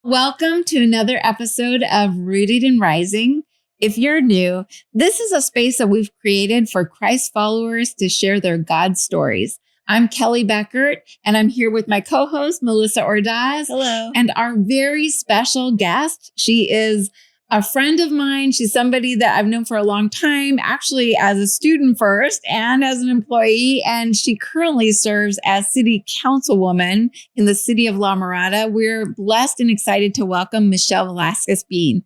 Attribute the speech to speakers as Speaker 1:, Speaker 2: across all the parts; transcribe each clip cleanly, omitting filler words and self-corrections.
Speaker 1: Welcome to another episode of Rooted and Rising. If you're new, this is a space that we've created for Christ followers to share their God stories. I'm Kelly Beckert, and I'm here with my co-host, Melissa Ordaz.
Speaker 2: Hello.
Speaker 1: And our very special guest. She is a friend of mine. She's somebody that I've known for a long time, actually as a student first and as an employee. And she currently serves as City Councilwoman in the city of La Mirada. We're blessed and excited to welcome Michelle Velasquez Bean.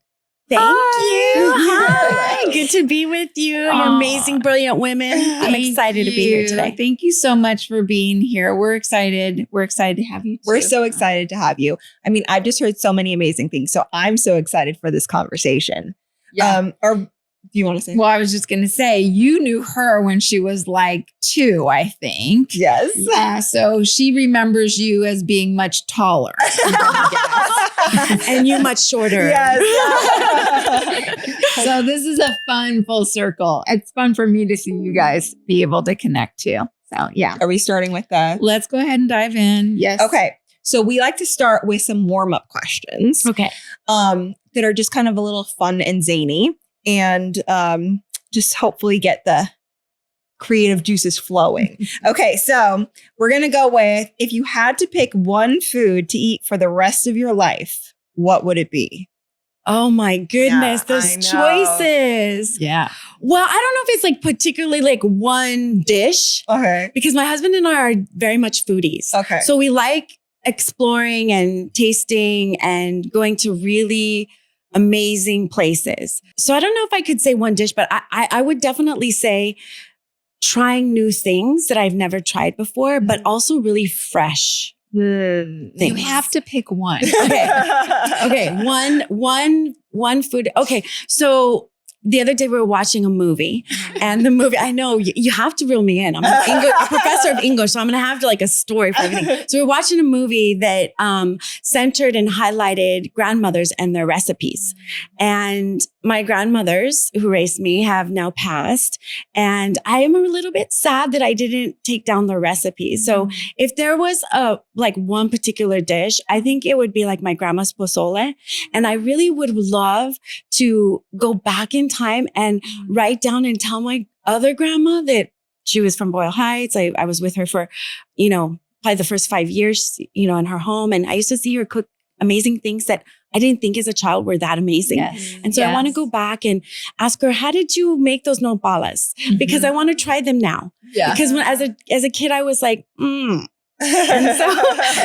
Speaker 2: Thank you.
Speaker 1: Hi.
Speaker 2: Good to be with you. You're amazing, brilliant women. I'm excited to be here today.
Speaker 1: Thank you so much for being here. We're excited. We're excited to have you too.
Speaker 3: We're so excited to have you. I mean, I've just heard so many amazing things. So I'm so excited for this conversation.
Speaker 1: Yeah.
Speaker 3: Or do you want to say?
Speaker 1: Well, I was just going to say, you knew her when she was like 2, I think.
Speaker 3: Yes.
Speaker 1: Yeah. So she remembers you as being much taller.
Speaker 2: And you much shorter.
Speaker 3: Yes.
Speaker 1: So this is a fun full circle. It's fun for me to see you guys be able to connect too. So yeah.
Speaker 3: Are we starting with that?
Speaker 1: Let's go ahead and dive in. Yes.
Speaker 3: Okay. So we like to start with some warm-up questions.
Speaker 1: Okay.
Speaker 3: That are just kind of a little fun and zany and just hopefully get the creative juices flowing. Okay. So we're going to go with, if you had to pick one food to eat for the rest of your life, what would it be?
Speaker 2: Oh my goodness,
Speaker 3: Yeah,
Speaker 2: those
Speaker 3: I know.
Speaker 2: choices.
Speaker 1: Yeah.
Speaker 2: Well, I don't know if it's like particularly like one dish
Speaker 3: Okay.
Speaker 2: because my husband and I are very much foodies.
Speaker 3: Okay.
Speaker 2: So we like exploring and tasting and going to really amazing places. So I don't know if I could say one dish, but I would definitely say trying new things that I've never tried before, but also really fresh
Speaker 1: You
Speaker 2: things.
Speaker 1: have to pick one.
Speaker 2: Okay. One food. Okay. So the other day we were watching a movie and the movie, I know you have to reel me in. I'm a professor of English, so I'm going to have to like a story for everything. So we're watching a movie that centered and highlighted grandmothers and their recipes. And my grandmothers who raised me have now passed. And I am a little bit sad that I didn't take down their recipes. So if there was one particular dish, I think it would be like my grandma's pozole. And I really would love to go back in time and write down and tell my other grandma that she was from Boyle Heights. I was with her for, probably the first 5 years, in her home. And I used to see her cook amazing things that I didn't think as a child were that amazing.
Speaker 1: Yes.
Speaker 2: And so I want to go back and ask her, how did you make those nopales? Because I want to try them now.
Speaker 1: Yeah.
Speaker 2: Because when as a kid, I was like, And so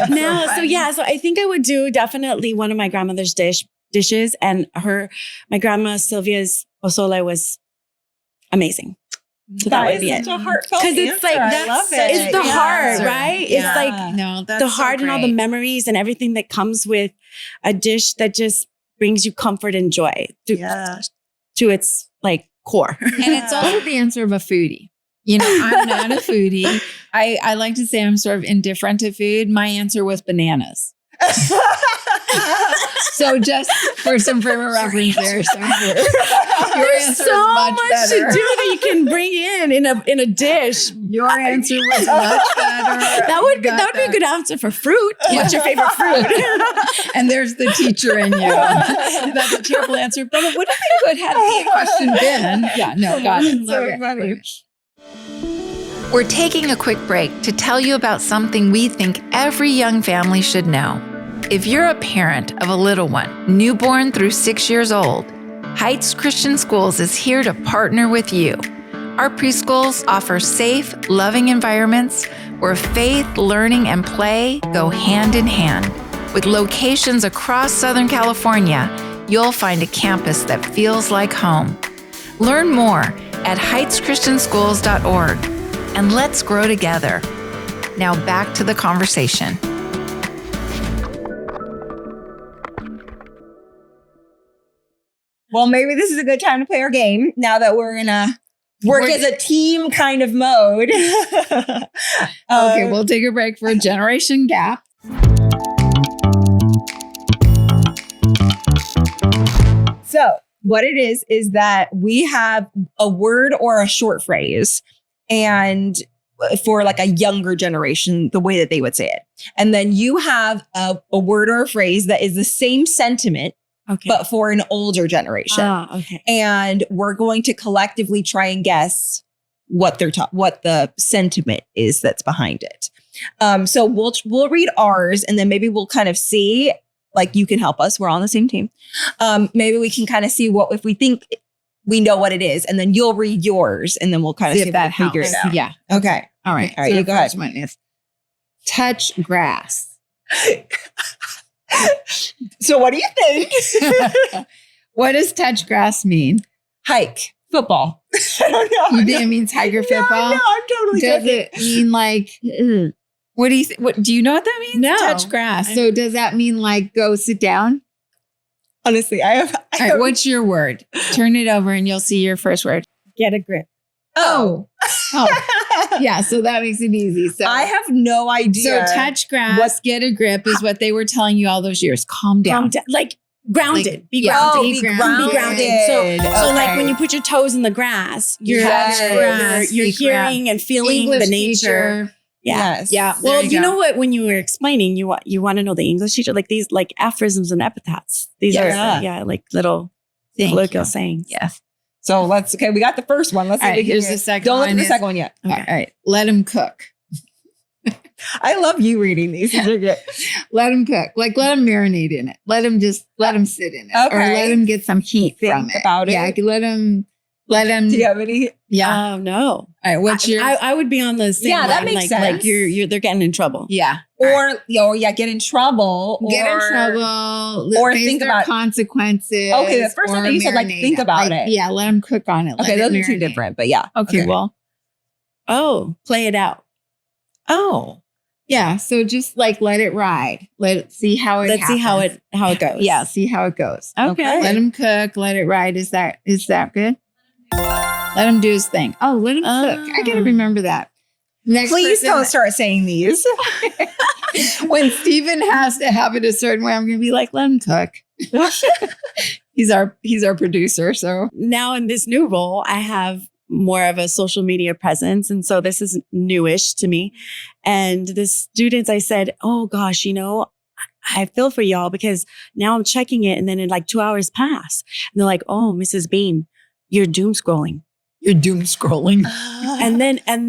Speaker 2: now, so I think I would do definitely one of my grandmother's dishes, and my grandma Sylvia's pozole was amazing. So that would be it.
Speaker 3: Such a heartfelt
Speaker 2: Because it's like,
Speaker 3: answer. I love it.
Speaker 2: it's the heart, right?
Speaker 1: Yeah.
Speaker 2: It's like
Speaker 1: No, that's
Speaker 2: the heart and all the memories and everything that comes with a dish that just brings you comfort and joy to its like core.
Speaker 1: And it's also the answer of a foodie. I'm not a foodie. I like to say I'm sort of indifferent to food. My answer was bananas. So just for some frame of reference there. Your
Speaker 2: There's
Speaker 1: answer
Speaker 2: so
Speaker 1: is much
Speaker 2: much
Speaker 1: better.
Speaker 2: to do that you can bring in a dish.
Speaker 1: Your answer was much better.
Speaker 2: That would be a good answer for fruit. What's your favorite fruit?
Speaker 1: And there's the teacher in you. That's a terrible answer, but it would have been good had the question been. Yeah, no, got it.
Speaker 3: So
Speaker 1: Okay.
Speaker 3: funny.
Speaker 4: We're taking a quick break to tell you about something we think every young family should know. If you're a parent of a little one, newborn through 6 years old, Heights Christian Schools is here to partner with you. Our preschools offer safe, loving environments where faith, learning, and play go hand in hand. With locations across Southern California, you'll find a campus that feels like home. Learn more at heightschristianschools.org, and let's grow together. Now back to the conversation.
Speaker 3: Well, maybe this is a good time to play our game now that we're in a work as a team kind of mode.
Speaker 1: Okay, we'll take a break for a generation gap.
Speaker 3: So what it is that we have a word or a short phrase, and for like a younger generation, the way that they would say it. And then you have a word or a phrase that is the same sentiment,
Speaker 2: Okay.
Speaker 3: but for an older generation.
Speaker 2: Okay.
Speaker 3: And we're going to collectively try and guess what what the sentiment is that's behind it. So we'll read ours, and then maybe we'll kind of see, like, you can help us. We're all on the same team. Maybe we can kind of see what, if we think we know what it is, and then you'll read yours, and then we'll kind of see if that figure it out.
Speaker 1: Yeah.
Speaker 3: Okay.
Speaker 1: All right.
Speaker 3: All right,
Speaker 1: So
Speaker 3: you
Speaker 1: the
Speaker 3: go ahead.
Speaker 1: first one is touch grass.
Speaker 3: So what do you think?
Speaker 1: What does touch grass mean?
Speaker 3: Hike. Football. I don't know.
Speaker 1: You think it means tiger football?
Speaker 3: No, I'm totally
Speaker 1: Does
Speaker 3: joking.
Speaker 1: it mean like, what do you what do you know what that means?
Speaker 2: No.
Speaker 1: Touch grass. So does that mean like go sit down?
Speaker 3: Honestly, I have.
Speaker 1: All right, what's your word? Turn it over and you'll see your first word.
Speaker 2: Get a grip.
Speaker 1: Oh. Yeah, so that makes it easy. So
Speaker 3: I have no idea.
Speaker 1: So touch grass, get a grip is what they were telling you all those years. Calm down.
Speaker 2: Like grounded.
Speaker 1: Like,
Speaker 2: be
Speaker 1: yeah,
Speaker 2: grounded.
Speaker 3: be grounded.
Speaker 2: Be grounded. So
Speaker 3: Okay.
Speaker 2: like when you put your toes in the grass, you're
Speaker 1: Yes.
Speaker 2: you're
Speaker 1: Be
Speaker 2: hearing and feeling
Speaker 1: English
Speaker 2: the nature.
Speaker 1: teacher.
Speaker 2: Yeah.
Speaker 3: Yes.
Speaker 1: Yeah.
Speaker 2: Well,
Speaker 1: there
Speaker 2: you
Speaker 1: go.
Speaker 2: know what? When you were explaining, you want to know the English teacher, like these like aphorisms and epithets. These
Speaker 1: Yes.
Speaker 2: are like little
Speaker 1: Thank
Speaker 2: colloquial
Speaker 1: you.
Speaker 2: sayings.
Speaker 1: Yes.
Speaker 3: So we got the first one. Let's see
Speaker 1: All
Speaker 3: if
Speaker 1: right,
Speaker 3: we can
Speaker 1: here's
Speaker 3: get
Speaker 1: the
Speaker 3: it.
Speaker 1: second
Speaker 3: Don't look
Speaker 1: one
Speaker 3: at the
Speaker 1: is-
Speaker 3: second one yet.
Speaker 1: All right. Let him cook.
Speaker 3: I love you reading these. These are good.
Speaker 1: Let him cook. Like let him marinate in it. Let him sit in it. Or
Speaker 3: Okay.
Speaker 1: let him get some heat from
Speaker 3: Think
Speaker 1: it.
Speaker 3: about it.
Speaker 1: Yeah. Let him.
Speaker 3: Do you have any?
Speaker 1: Yeah.
Speaker 2: Oh no.
Speaker 1: All right. What's your?
Speaker 2: I would be on the same
Speaker 3: Yeah, that
Speaker 2: line.
Speaker 3: makes
Speaker 2: like
Speaker 3: sense.
Speaker 2: you're they're getting in trouble.
Speaker 1: yeah.
Speaker 3: Or get in trouble.
Speaker 1: Get in
Speaker 3: or-
Speaker 1: trouble.
Speaker 3: or
Speaker 1: face
Speaker 3: think
Speaker 1: their
Speaker 3: about-
Speaker 1: consequences.
Speaker 3: Okay, the first one
Speaker 1: or
Speaker 3: that you said, like,
Speaker 1: marinate
Speaker 3: think about it.
Speaker 1: Yeah. Let him cook on it.
Speaker 3: Okay,
Speaker 1: let
Speaker 3: those
Speaker 1: it
Speaker 3: are two
Speaker 1: marinate.
Speaker 3: different, but yeah.
Speaker 1: Okay. Well.
Speaker 2: Oh, play it out.
Speaker 3: Oh.
Speaker 1: Yeah. So just like let it ride. Let's see how it.
Speaker 2: Let's see how
Speaker 1: happens.
Speaker 2: it goes.
Speaker 1: Yeah. See how it goes.
Speaker 3: Okay.
Speaker 1: Let him cook. Let it ride. Is that good? Let him do his thing. Oh, let him cook. I gotta remember that. Next
Speaker 3: Please
Speaker 1: person-
Speaker 3: don't start saying these.
Speaker 1: When Steven has to have it a certain way, I'm gonna be like, let him cook. He's our producer. So
Speaker 2: Now in this new role, I have more of a social media presence. And so this is newish to me. And the students, I said, oh gosh, I feel for y'all because now I'm checking it and then in like 2 hours pass. And they're like, oh, Mrs. Bean, you're doom scrolling.
Speaker 1: you're doom scrolling.
Speaker 2: And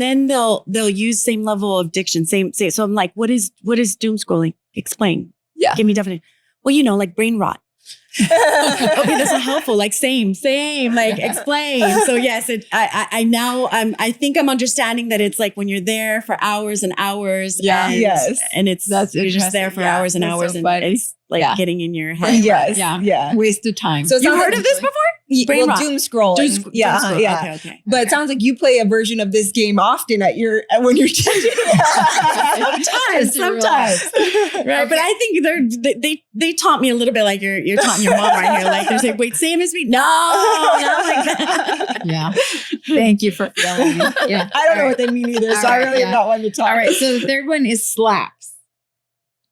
Speaker 2: then they'll use same level of diction, same. So I'm like, what is doom scrolling? Explain.
Speaker 1: Yeah.
Speaker 2: Give me definition. Well, like brain rot. Okay, that's not helpful. Like same, like explain. So yes, I think I'm understanding that it's like when you're there for hours and hours.
Speaker 1: Yeah.
Speaker 2: and,
Speaker 3: Yes.
Speaker 2: and it's
Speaker 1: That's
Speaker 2: you're just there
Speaker 1: interesting.
Speaker 2: for
Speaker 1: Yeah,
Speaker 2: hours and
Speaker 1: that's
Speaker 2: hours,
Speaker 1: so
Speaker 2: and
Speaker 1: funny.
Speaker 2: it's like
Speaker 1: Yeah.
Speaker 2: getting in your head.
Speaker 3: Yes.
Speaker 1: Yeah.
Speaker 3: Yeah.
Speaker 1: Waste of time.
Speaker 3: So it
Speaker 2: You
Speaker 3: sounds
Speaker 2: heard
Speaker 3: like-
Speaker 2: of this before? Brain
Speaker 3: Well,
Speaker 2: rot.
Speaker 3: doom scrolling.
Speaker 2: Doom
Speaker 3: Yeah.
Speaker 2: scroll.
Speaker 3: Yeah.
Speaker 2: Okay.
Speaker 3: But it sounds like you play a version of this game often when you're teaching.
Speaker 2: Sometimes. Right. But I think they taught me a little bit like you're taunting your mom right here. Like they're saying, wait, same as me. No, not like that.
Speaker 1: Yeah. Thank you for filling me. Yeah.
Speaker 3: I don't know what they mean either, so
Speaker 1: All
Speaker 3: I
Speaker 1: right,
Speaker 3: really
Speaker 1: yeah.
Speaker 3: am not one to talk.
Speaker 1: All right. So the third one is slaps.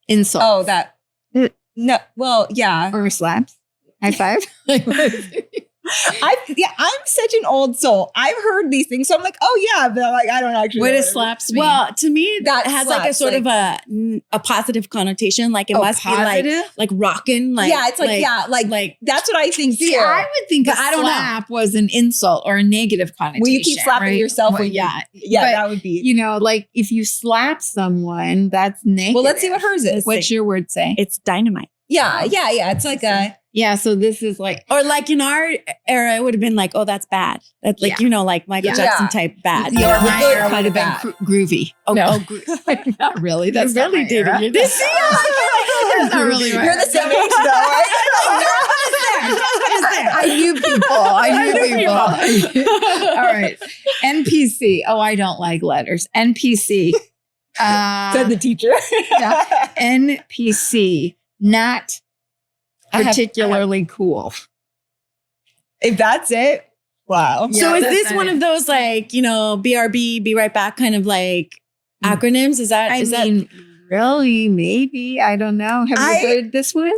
Speaker 1: Insult.
Speaker 3: Oh, that. No. Well, yeah.
Speaker 1: Or slaps. High five.
Speaker 3: I'm such an old soul. I've heard these things, so I'm like, oh yeah, but like I don't actually.
Speaker 1: What
Speaker 3: know
Speaker 1: does
Speaker 3: it is.
Speaker 1: slaps mean?
Speaker 2: Well, to me,
Speaker 3: That
Speaker 2: that has like a
Speaker 3: slaps,
Speaker 2: sort of a positive connotation. Like it must be like rocking. Like
Speaker 3: yeah, it's like that's what I think
Speaker 1: See,
Speaker 3: too.
Speaker 1: I would think
Speaker 3: But
Speaker 1: a
Speaker 3: I don't know.
Speaker 1: slap was an insult or a negative connotation.
Speaker 3: Will you keep slapping
Speaker 1: right?
Speaker 3: yourself
Speaker 1: Well,
Speaker 3: when
Speaker 1: yeah.
Speaker 3: yeah,
Speaker 1: but,
Speaker 3: that would be.
Speaker 1: like if you slap someone, that's negative.
Speaker 3: Well, let's see what hers is.
Speaker 1: What's your word say?
Speaker 2: it's dynamite.
Speaker 3: Yeah. It's like a.
Speaker 1: Yeah, so this is like
Speaker 2: Or like in our era, it would have been like, oh, that's bad. That's like, like Michael
Speaker 3: Yeah.
Speaker 2: Jackson type bad.
Speaker 1: your
Speaker 3: the
Speaker 1: my
Speaker 3: good
Speaker 1: era
Speaker 3: kind
Speaker 1: would have
Speaker 3: of
Speaker 1: been groovy.
Speaker 2: Oh,
Speaker 1: no,
Speaker 2: oh,
Speaker 1: not really. That's not
Speaker 2: really
Speaker 1: my
Speaker 2: did.
Speaker 1: era.
Speaker 2: You did.
Speaker 1: That's not really right.
Speaker 3: You're the same age though, right?
Speaker 1: I knew people. All right. NPC. Oh, I don't like letters. NPC.
Speaker 3: Said the teacher.
Speaker 1: Yeah. NPC. Not particularly cool.
Speaker 3: If that's it, wow.
Speaker 1: Yeah,
Speaker 2: So is
Speaker 1: that's
Speaker 2: this
Speaker 1: not
Speaker 2: one
Speaker 1: it.
Speaker 2: of those like, BRB, be right back kind of like acronyms? Is that,
Speaker 1: really? Maybe. I don't know. Have you heard this one?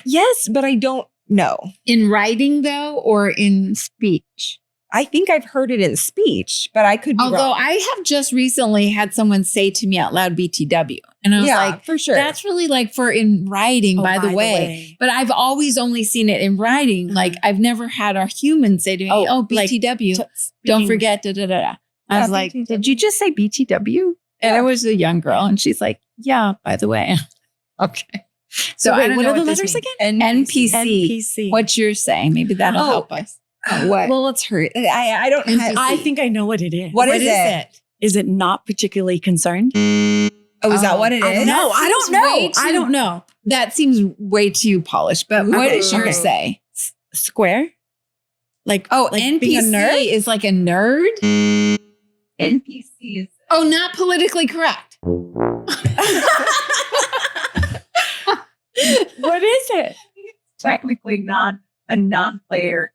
Speaker 3: Yes, but I don't know.
Speaker 1: In writing, though, or in speech?
Speaker 3: I think I've heard it in speech, but I could be
Speaker 1: Although
Speaker 3: wrong.
Speaker 1: I have just recently had someone say to me out loud BTW. And I was like,
Speaker 3: for sure.
Speaker 1: that's really like for in writing, by the way. But I've always only seen it in writing. Like I've never had a human say to me, BTW, don't forget, da, da, da, da. I was like, did you just say BTW? And it was a young girl. And she's like, yeah, by the way. Okay. So
Speaker 2: wait,
Speaker 1: I don't
Speaker 2: what
Speaker 1: know
Speaker 2: are the
Speaker 1: what this
Speaker 2: letters
Speaker 1: means.
Speaker 2: again?
Speaker 1: NPC. What you're saying. Maybe that'll help us. What?
Speaker 3: Well, let's hurry. I don't have.
Speaker 2: I think I know what it is.
Speaker 3: What is it?
Speaker 2: Is it not particularly concerned?
Speaker 3: Oh, is that what it is?
Speaker 2: No, I don't know. I don't know.
Speaker 1: That seems way too polished. But what does yours say?
Speaker 2: Square? Like
Speaker 1: NPC
Speaker 2: being a nerd?
Speaker 1: is like a nerd?
Speaker 4: NPC is
Speaker 1: not politically correct.
Speaker 2: What is it?
Speaker 4: technically not a non-player.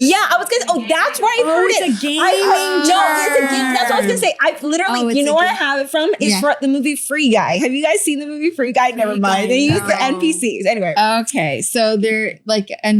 Speaker 3: Yeah, I was gonna. That's where I heard it.
Speaker 2: It's a gaming
Speaker 3: No, it's a game. That's what I was gonna say. I've literally, you know where I have it from? It's from the movie Free Guy. Have you guys seen the movie Free Guy? Never mind. They use the NPCs anyway.
Speaker 1: Okay, so they're like a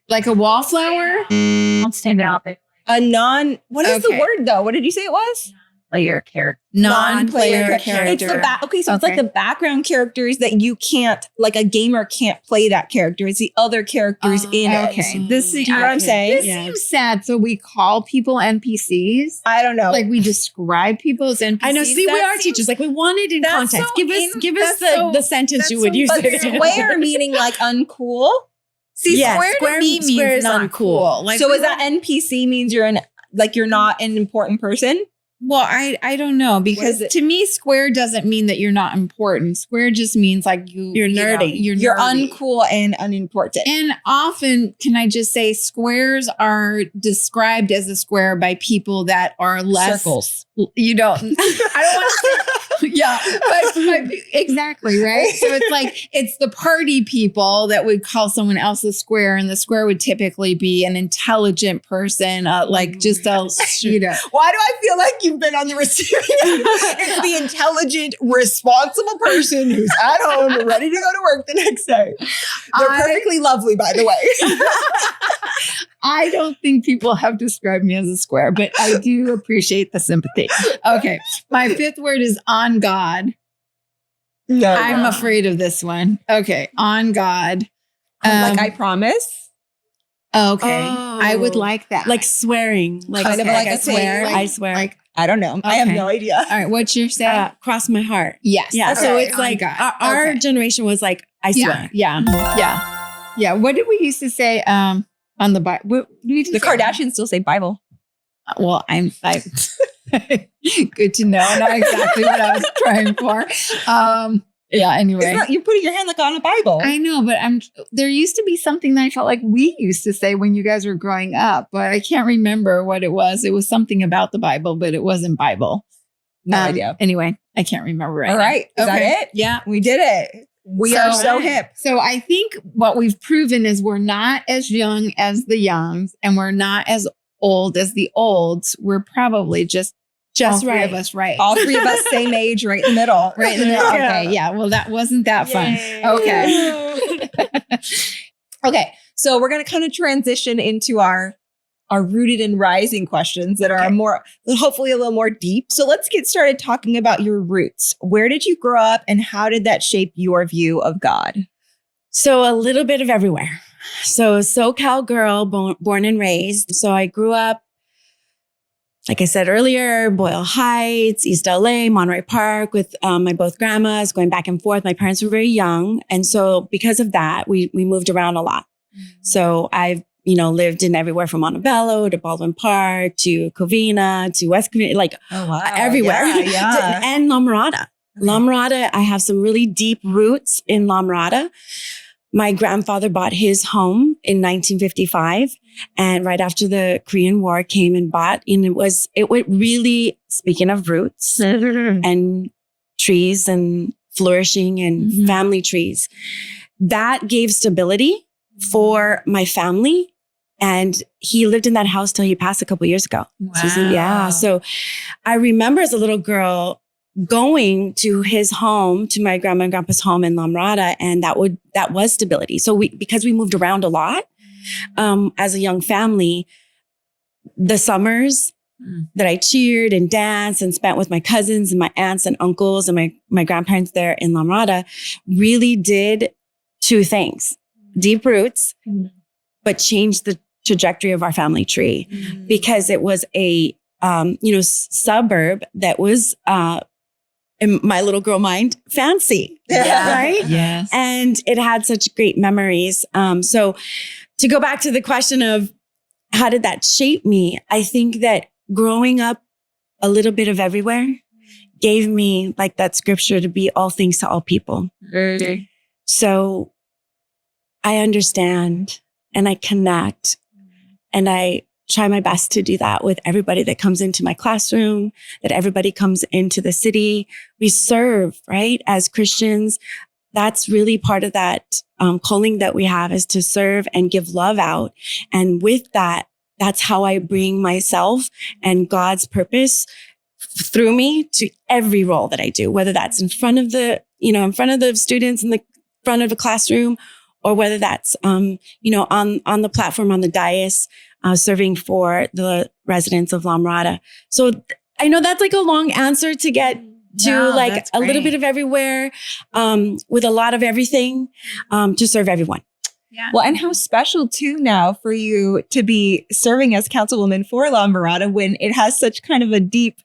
Speaker 1: like a wallflower.
Speaker 4: Don't stand out there.
Speaker 3: A non. What is the word though? What did you say it was?
Speaker 4: Player character.
Speaker 1: Non-player character.
Speaker 3: It's the so it's like the background characters that you can't, like a gamer can't play that character. It's the other characters in it.
Speaker 1: Okay,
Speaker 3: Do you know what I'm saying?
Speaker 1: This seems sad. So we call people NPCs.
Speaker 3: I don't know.
Speaker 1: Like we describe people as NPCs.
Speaker 2: I know. See, we are teachers. Like we want it in context. Give us the sentence you would use.
Speaker 3: But square meaning like uncool.
Speaker 1: See, square to me means uncool. Like,
Speaker 3: so is that NPC means you're not an important person?
Speaker 1: Well, I don't know, because to me, square doesn't mean that you're not important. Square just means like you're nerdy.
Speaker 3: You're uncool and unimportant.
Speaker 1: And often, can I just say, squares are described as a square by people that are less
Speaker 3: circles.
Speaker 1: You don't. I don't want to say. Yeah, but exactly, right? So it's like, it's the party people that would call someone else a square, and the square would typically be an intelligent person, like just a, you know.
Speaker 3: Why do I feel like you've been on the receiving end? It's the intelligent, responsible person who's at home, ready to go to work the next day. They're perfectly lovely, by the way.
Speaker 1: I don't think people have described me as a square, but I do appreciate the sympathy. Okay. My fifth word is on God.
Speaker 3: No,
Speaker 1: I'm afraid of this one. Okay. On God.
Speaker 3: Like I promise.
Speaker 1: Okay. I would like that.
Speaker 2: Like swearing. Like,
Speaker 3: kind of like I swear.
Speaker 2: I swear.
Speaker 3: Like, I don't know. I have no idea.
Speaker 1: All right. What's your say?
Speaker 2: Cross my heart.
Speaker 1: Yes.
Speaker 2: Yeah.
Speaker 1: Okay.
Speaker 2: So it's like our generation was like, I swear.
Speaker 1: Yeah. What did we used to say on the Bible?
Speaker 3: The Kardashians still say Bible.
Speaker 1: Well, I'm like, good to know. Not exactly what I was trying for. Anyway.
Speaker 3: You're putting your hand like on a Bible.
Speaker 1: I know, but there used to be something that I felt like we used to say when you guys were growing up, but I can't remember what it was. It was something about the Bible, but it wasn't Bible.
Speaker 3: No idea.
Speaker 1: Anyway, I can't remember right
Speaker 3: All right.
Speaker 1: now.
Speaker 3: Is that it?
Speaker 1: Yeah.
Speaker 3: We did it. We are so hip.
Speaker 1: So I think what we've proven is we're not as young as the youngs, and we're not as old as the olds. We're probably just all three of us, right?
Speaker 3: All three of us, same age, right in the middle.
Speaker 1: Right in the middle. Okay. Yeah. Well, that wasn't that fun. Okay.
Speaker 3: Okay. So we're going to kind of transition into our rooted and rising questions that are more, hopefully a little more deep. So let's get started talking about your roots. Where did you grow up, and how did that shape your view of God?
Speaker 2: So a little bit of everywhere. So SoCal girl, born and raised. So I grew up, like I said earlier, Boyle Heights, East LA, Monterey Park with my both grandmas going back and forth. My parents were very young. And so because of that, we moved around a lot. So I've, lived in everywhere from Montebello to Baldwin Park to Covina to West Covina, like everywhere.
Speaker 3: Yeah.
Speaker 2: And La Mirada. La Mirada, I have some really deep roots in La Mirada. My grandfather bought his home in 1955. And right after the Korean War came and bought, and it went really, speaking of roots and trees and flourishing and family trees, that gave stability for my family. And he lived in that house till he passed a couple years ago.
Speaker 1: Wow.
Speaker 2: So I remember as a little girl going to his home, to my grandma and grandpa's home in La Mirada, and that was stability. So because we moved around a lot, as a young family, the summers that I cheered and danced and spent with my cousins and my aunts and uncles and my grandparents there in La Mirada really did two things: deep roots, but changed the trajectory of our family tree, because it was a suburb that was in my little girl mind fancy, right?
Speaker 1: Yes.
Speaker 2: And it had such great memories. So to go back to the question of how did that shape me, I think that growing up a little bit of everywhere gave me like that scripture to be all things to all people. So I understand and I connect and I try my best to do that with everybody that comes into my classroom, that everybody comes into the city. We serve, right? As Christians, that's really part of that calling that we have, is to serve and give love out. And with that, that's how I bring myself and God's purpose through me to every role that I do, whether that's in front of the students in the front of the classroom, or whether that's, on the platform, on the dais, serving for the residents of La Mirada. So I know that's like a long answer to get to like a little bit of everywhere, with a lot of everything, to serve everyone.
Speaker 1: Yeah.
Speaker 3: Well, and how special too now for you to be serving as councilwoman for La Mirada when it has such kind of a deep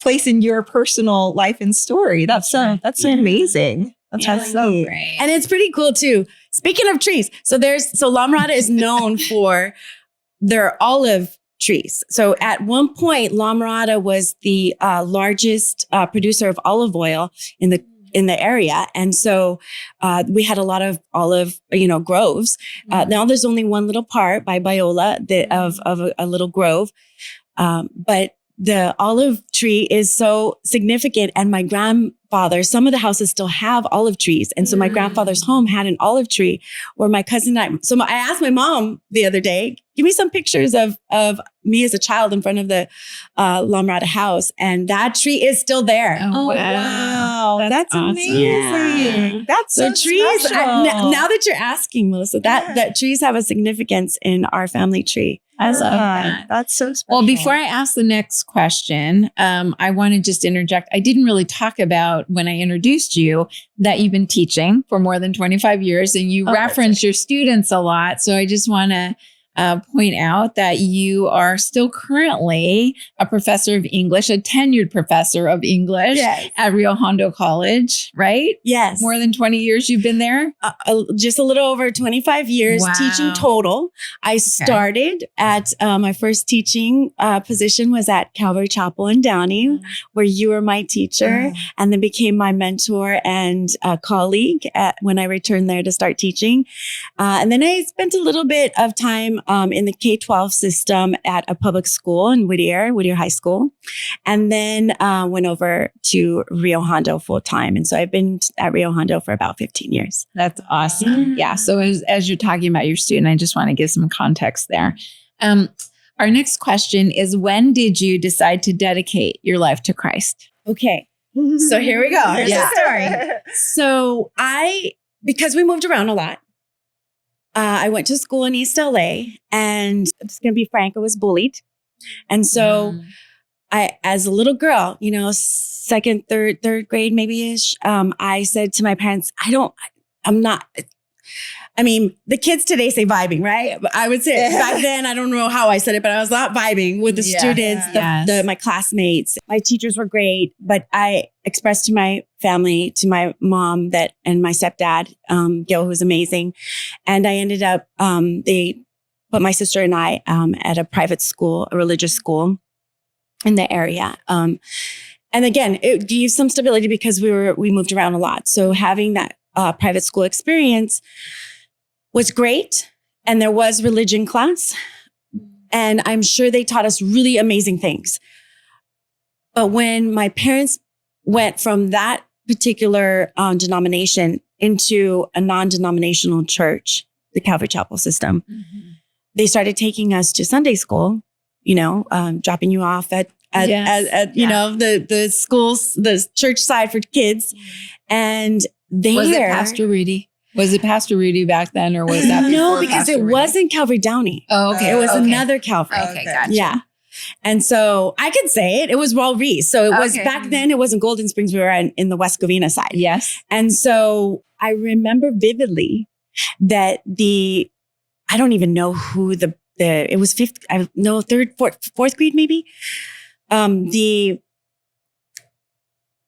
Speaker 3: place in your personal life and story. That's so amazing. That's so
Speaker 1: great.
Speaker 2: And it's pretty cool too. Speaking of trees, so La Mirada is known for their olive trees. So at one point, La Mirada was the largest producer of olive oil in the area. And so we had a lot of olive, groves. Now there's only one little part by Biola of a little grove. But the olive tree is so significant. And my grandfather, some of the houses still have olive trees. And so my grandfather's home had an olive tree where my cousin and I asked my mom the other day, give me some pictures of me as a child in front of the La Mirada house. And that tree is still there.
Speaker 1: Oh,
Speaker 3: wow. That's
Speaker 1: awesome.
Speaker 3: amazing.
Speaker 2: Yeah.
Speaker 3: That's so
Speaker 2: trees.
Speaker 3: special.
Speaker 2: Now that you're asking, Melissa, that trees have a significance in our family tree.
Speaker 1: I love that.
Speaker 3: That's so special.
Speaker 1: Well, before I ask the next question, I want to just interject. I didn't really talk about when I introduced you that you've been teaching for more than 25 years and you reference your students a lot. So I just want to point out that you are still currently a professor of English, a tenured professor of English at Rio Hondo College, right?
Speaker 2: Yes.
Speaker 1: More than 20 years you've been there?
Speaker 2: Just a little over 25 years teaching total. I started at my first teaching position was at Calvary Chapel in Downey, where you were my teacher, and then became my mentor and colleague when I returned there to start teaching. And then I spent a little bit of time in the K-12 system at a public school in Whittier High School. And then went over to Rio Hondo full time. And so I've been at Rio Hondo for about 15 years.
Speaker 1: That's awesome. Yeah. So as you're talking about your student, I just want to give some context there. Our next question is, when did you decide to dedicate your life to Christ?
Speaker 2: Okay. So here we go. Here's the story. So because we moved around a lot, I went to school in East LA, and I'm just going to be frank, I was bullied. And so I, as a little girl, second, third grade, maybe-ish, I said to my parents, the kids today say vibing, right? But I would say back then, I don't know how I said it, but I was not vibing with the students, my classmates. My teachers were great, but I expressed to my family, to my mom and my stepdad, Gil, who's amazing. And I ended up, they put my sister and I at a private school, a religious school in the area. And again, it gave some stability because we moved around a lot. So having that private school experience was great. And there was religion class. And I'm sure they taught us really amazing things. But when my parents went from that particular denomination into a non-denominational church, the Calvary Chapel system, they started taking us to Sunday school, dropping you off at the schools, the church side for kids. And there,
Speaker 1: was it Pastor Rudy? Was it Pastor Rudy back then, or was that
Speaker 2: No,
Speaker 1: before
Speaker 2: because
Speaker 1: Pastor
Speaker 2: it
Speaker 1: Rudy?
Speaker 2: wasn't Calvary Downey.
Speaker 1: Oh, okay.
Speaker 2: It was
Speaker 1: okay.
Speaker 2: another Calvary.
Speaker 1: Okay, gotcha.
Speaker 2: Yeah. And so I could say it. It was Raw Reese. So it was back then. It wasn't Golden Springs. We were in the West Covina side.
Speaker 1: Yes.
Speaker 2: And so I remember vividly that I don't even know who it was fourth grade maybe. The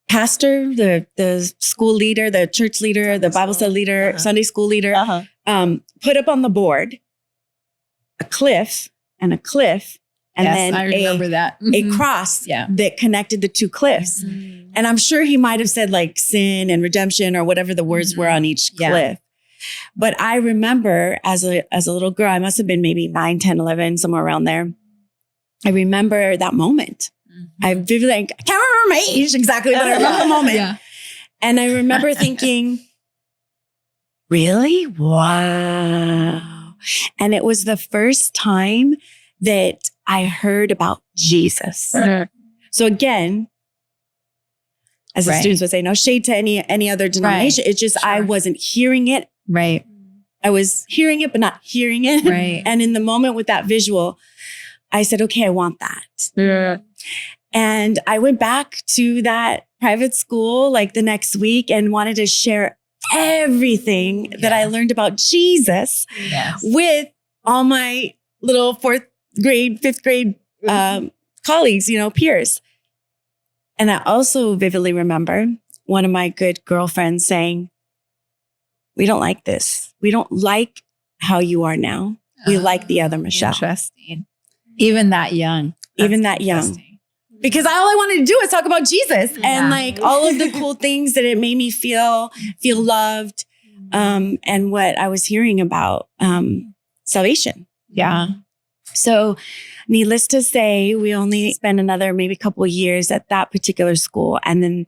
Speaker 2: pastor, the school leader, the church leader, the Bible study leader, Sunday school leader, put up on the board a cliff, and then
Speaker 1: I remember that.
Speaker 2: a cross that connected the two cliffs.
Speaker 1: Mm-hmm.
Speaker 2: And I'm sure he might have said like sin and redemption or whatever the words were on each cliff. But I remember as a little girl, I must have been maybe 9, 10, 11, somewhere around there. I remember that moment. I vividly, I can't remember my age exactly, but I remember the moment.
Speaker 1: Yeah.
Speaker 2: And I remember thinking, really? Wow. And it was the first time that I heard about Jesus. So again, as the students would say, no shade to any other denomination. It's just, I wasn't hearing it.
Speaker 1: Right.
Speaker 2: I was hearing it, but not hearing it.
Speaker 1: Right.
Speaker 2: And in the moment with that visual, I said, okay, I want that.
Speaker 1: Yeah.
Speaker 2: And I went back to that private school like the next week and wanted to share everything that I learned about Jesus with all my little 4th grade, 5th grade colleagues, peers. And I also vividly remember one of my good girlfriends saying, we don't like this. We don't like how you are now. We like the other Michelle.
Speaker 1: Interesting. Even that young.
Speaker 2: Even that young. Because all I wanted to do was talk about Jesus and like all of the cool things that it made me feel loved, and what I was hearing about salvation.
Speaker 1: Yeah.
Speaker 2: So needless to say, we only spent another maybe couple of years at that particular school. And then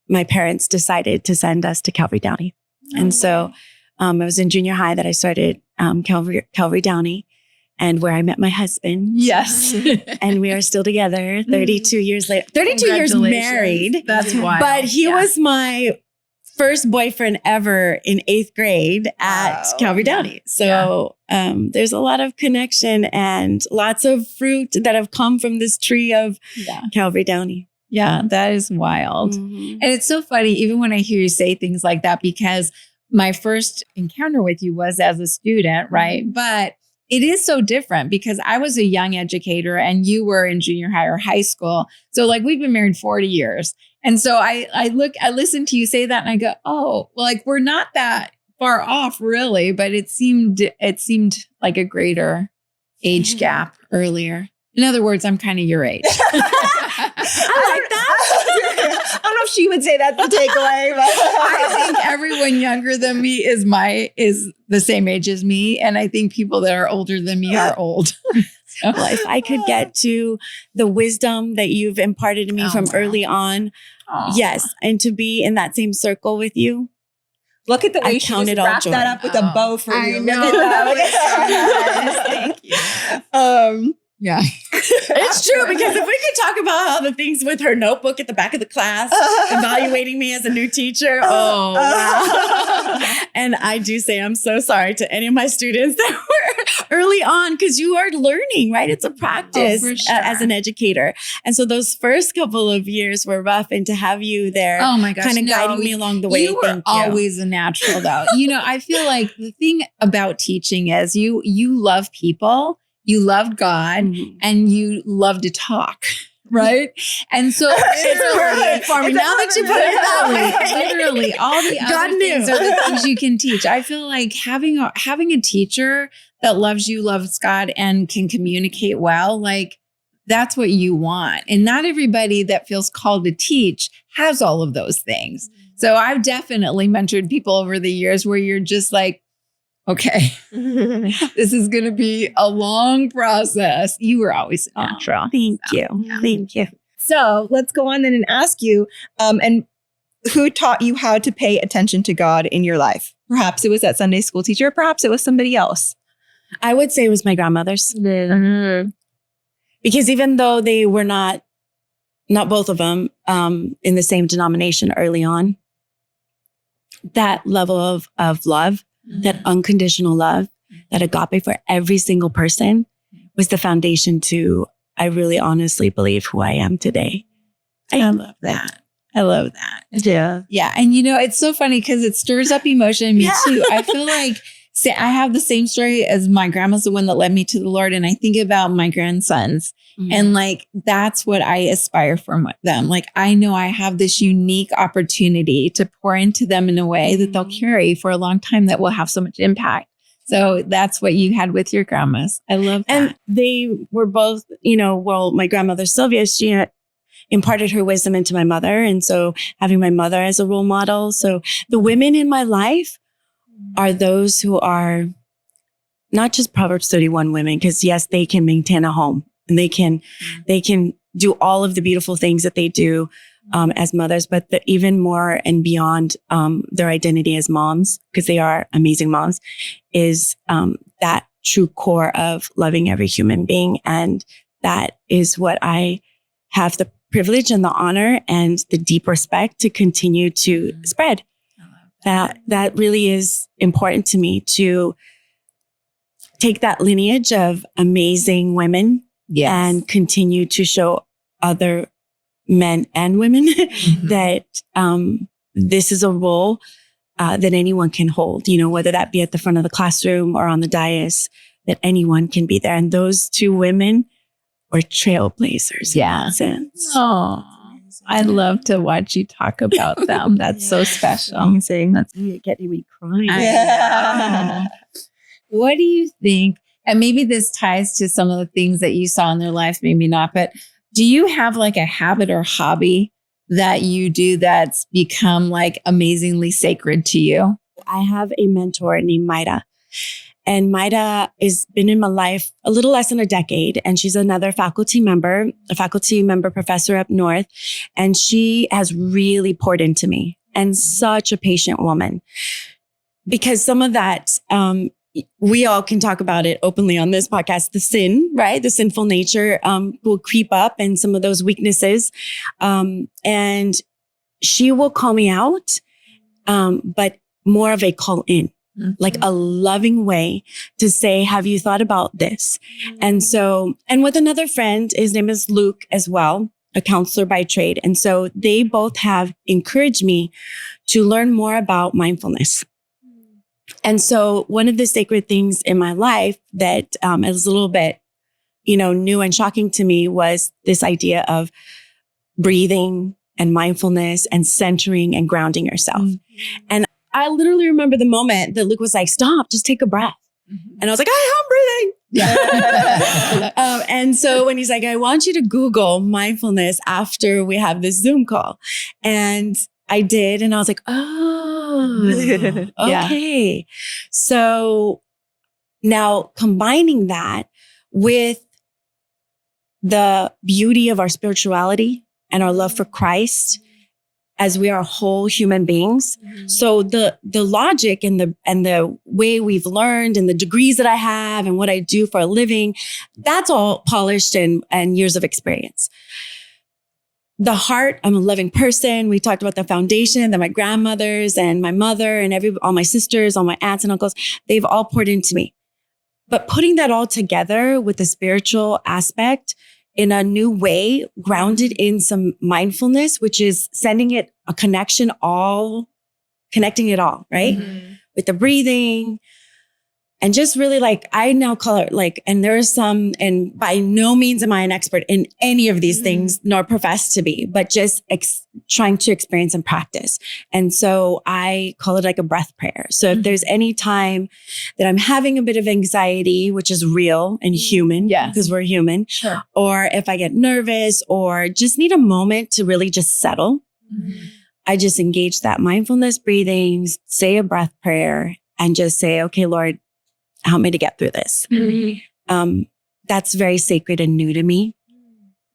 Speaker 2: my parents decided to send us to Calvary Downey. And so it was in junior high that I started Calvary Downey, and where I met my husband.
Speaker 1: Yes.
Speaker 2: And we are still together 32 years later. 32 years married.
Speaker 1: That's wild.
Speaker 2: But he was my first boyfriend ever in 8th grade at Calvary Downey. So there's a lot of connection and lots of fruit that have come from this tree of Calvary Downey.
Speaker 1: Yeah, that is wild. And it's so funny, even when I hear you say things like that, because my first encounter with you was as a student, right? But it is so different because I was a young educator and you were in junior high or high school. So like we've been married 40 years. And so I listen to you say that and I go, oh, well, like we're not that far off really, but it seemed like a greater age gap earlier. In other words, I'm kind of your age.
Speaker 2: I like that.
Speaker 3: I don't know if she would say that's the takeaway. But
Speaker 1: I think everyone younger than me is the same age as me. And I think people that are older than me are old. So.
Speaker 2: Well, if I could get to the wisdom that you've imparted to me from early on, yes, and to be in that same circle with you.
Speaker 3: Look at the way she just wrapped that up with a bow for you. Look at that.
Speaker 1: Thank you. Yeah.
Speaker 2: It's true, because if we could talk about all the things with her notebook at the back of the class, evaluating me as a new teacher. Oh, wow. And I do say I'm so sorry to any of my students that were early on, because you are learning, right? It's a practice as an educator. And so those first couple of years were rough, and to have you there kind of guiding me along the way.
Speaker 1: You were always a natural though. I feel like the thing about teaching is you love people. You loved God and you love to talk, right? And so
Speaker 2: it's perfect for me. Now that you put it that way,
Speaker 1: literally all the other things are the things you can teach. I feel like having a teacher that loves you, loves God, and can communicate well, like that's what you want. And not everybody that feels called to teach has all of those things. So I've definitely mentored people over the years where you're just like, okay, this is going to be a long process. You were always natural.
Speaker 2: Thank you. Thank you.
Speaker 3: So let's go on then and ask you, and who taught you how to pay attention to God in your life? Perhaps it was that Sunday school teacher. Perhaps it was somebody else.
Speaker 2: I would say it was my grandmothers. Because even though they were not both of them, in the same denomination early on, that level of love, that unconditional love, that agape for every single person was the foundation to, I really honestly believe, who I am today.
Speaker 1: I love that. I love that.
Speaker 2: Yeah.
Speaker 1: Yeah. And it's so funny because it stirs up emotion in me too. I feel like I have the same story as my grandma's the one that led me to the Lord. And I think about my grandsons and like, that's what I aspire for them. Like, I know I have this unique opportunity to pour into them in a way that they'll carry for a long time that will have so much impact. So that's what you had with your grandmas. I love that.
Speaker 2: And they were both, my grandmother Sylvia, she had imparted her wisdom into my mother. And so having my mother as a role model. So the women in my life are those who are not just Proverbs 31 women, because yes, they can maintain a home and they can do all of the beautiful things that they do as mothers, but even more and beyond their identity as moms, because they are amazing moms, is that true core of loving every human being. And that is what I have the privilege and the honor and the deep respect to continue to spread. That really is important to me, to take that lineage of amazing women and continue to show other men and women that this is a role that anyone can hold, whether that be at the front of the classroom or on the dais, that anyone can be there. And those two women were trailblazers.
Speaker 1: Yeah. Oh, I love to watch you talk about them. That's so special.
Speaker 2: Amazing. That's getting me crying.
Speaker 1: Yeah. What do you think? And maybe this ties to some of the things that you saw in their life, maybe not, but do you have like a habit or hobby that you do that's become like amazingly sacred to you?
Speaker 2: I have a mentor named Mirada. And Mirada has been in my life a little less than a decade. And she's another faculty member professor up north. And she has really poured into me, and such a patient woman. Because some of that, we all can talk about it openly on this podcast, the sin, right? The sinful nature will creep up, and some of those weaknesses. And she will call me out, but more of a call in. Like a loving way to say, have you thought about this? And with another friend, his name is Luke as well, a counselor by trade. And so they both have encouraged me to learn more about mindfulness. And so one of the sacred things in my life that is a little bit, new and shocking to me was this idea of breathing and mindfulness and centering and grounding yourself. And I literally remember the moment that Luke was like, stop, just take a breath. And I was like, I'm breathing. Yeah. And so when he's like, I want you to Google mindfulness after we have this Zoom call. And I did. And I was like, oh, okay. Yeah. So now combining that with the beauty of our spirituality and our love for Christ, as we are whole human beings. So the logic and the way we've learned and the degrees that I have and what I do for a living, that's all polished and years of experience. The heart, I'm a loving person. We talked about the foundation that my grandmothers and my mother and all my sisters, all my aunts and uncles, they've all poured into me. But putting that all together with the spiritual aspect in a new way, grounded in some mindfulness, which is connecting it all, right? With the breathing. And just really I now call it and there are some, and by no means am I an expert in any of these things, nor profess to be, but just trying to experience and practice. And so I call it like a breath prayer. So if there's any time that I'm having a bit of anxiety, which is real and human, because we're human, or if I get nervous or just need a moment to really just settle, I just engage that mindfulness breathing, say a breath prayer, and just say, okay, Lord, help me to get through this. That's very sacred and new to me.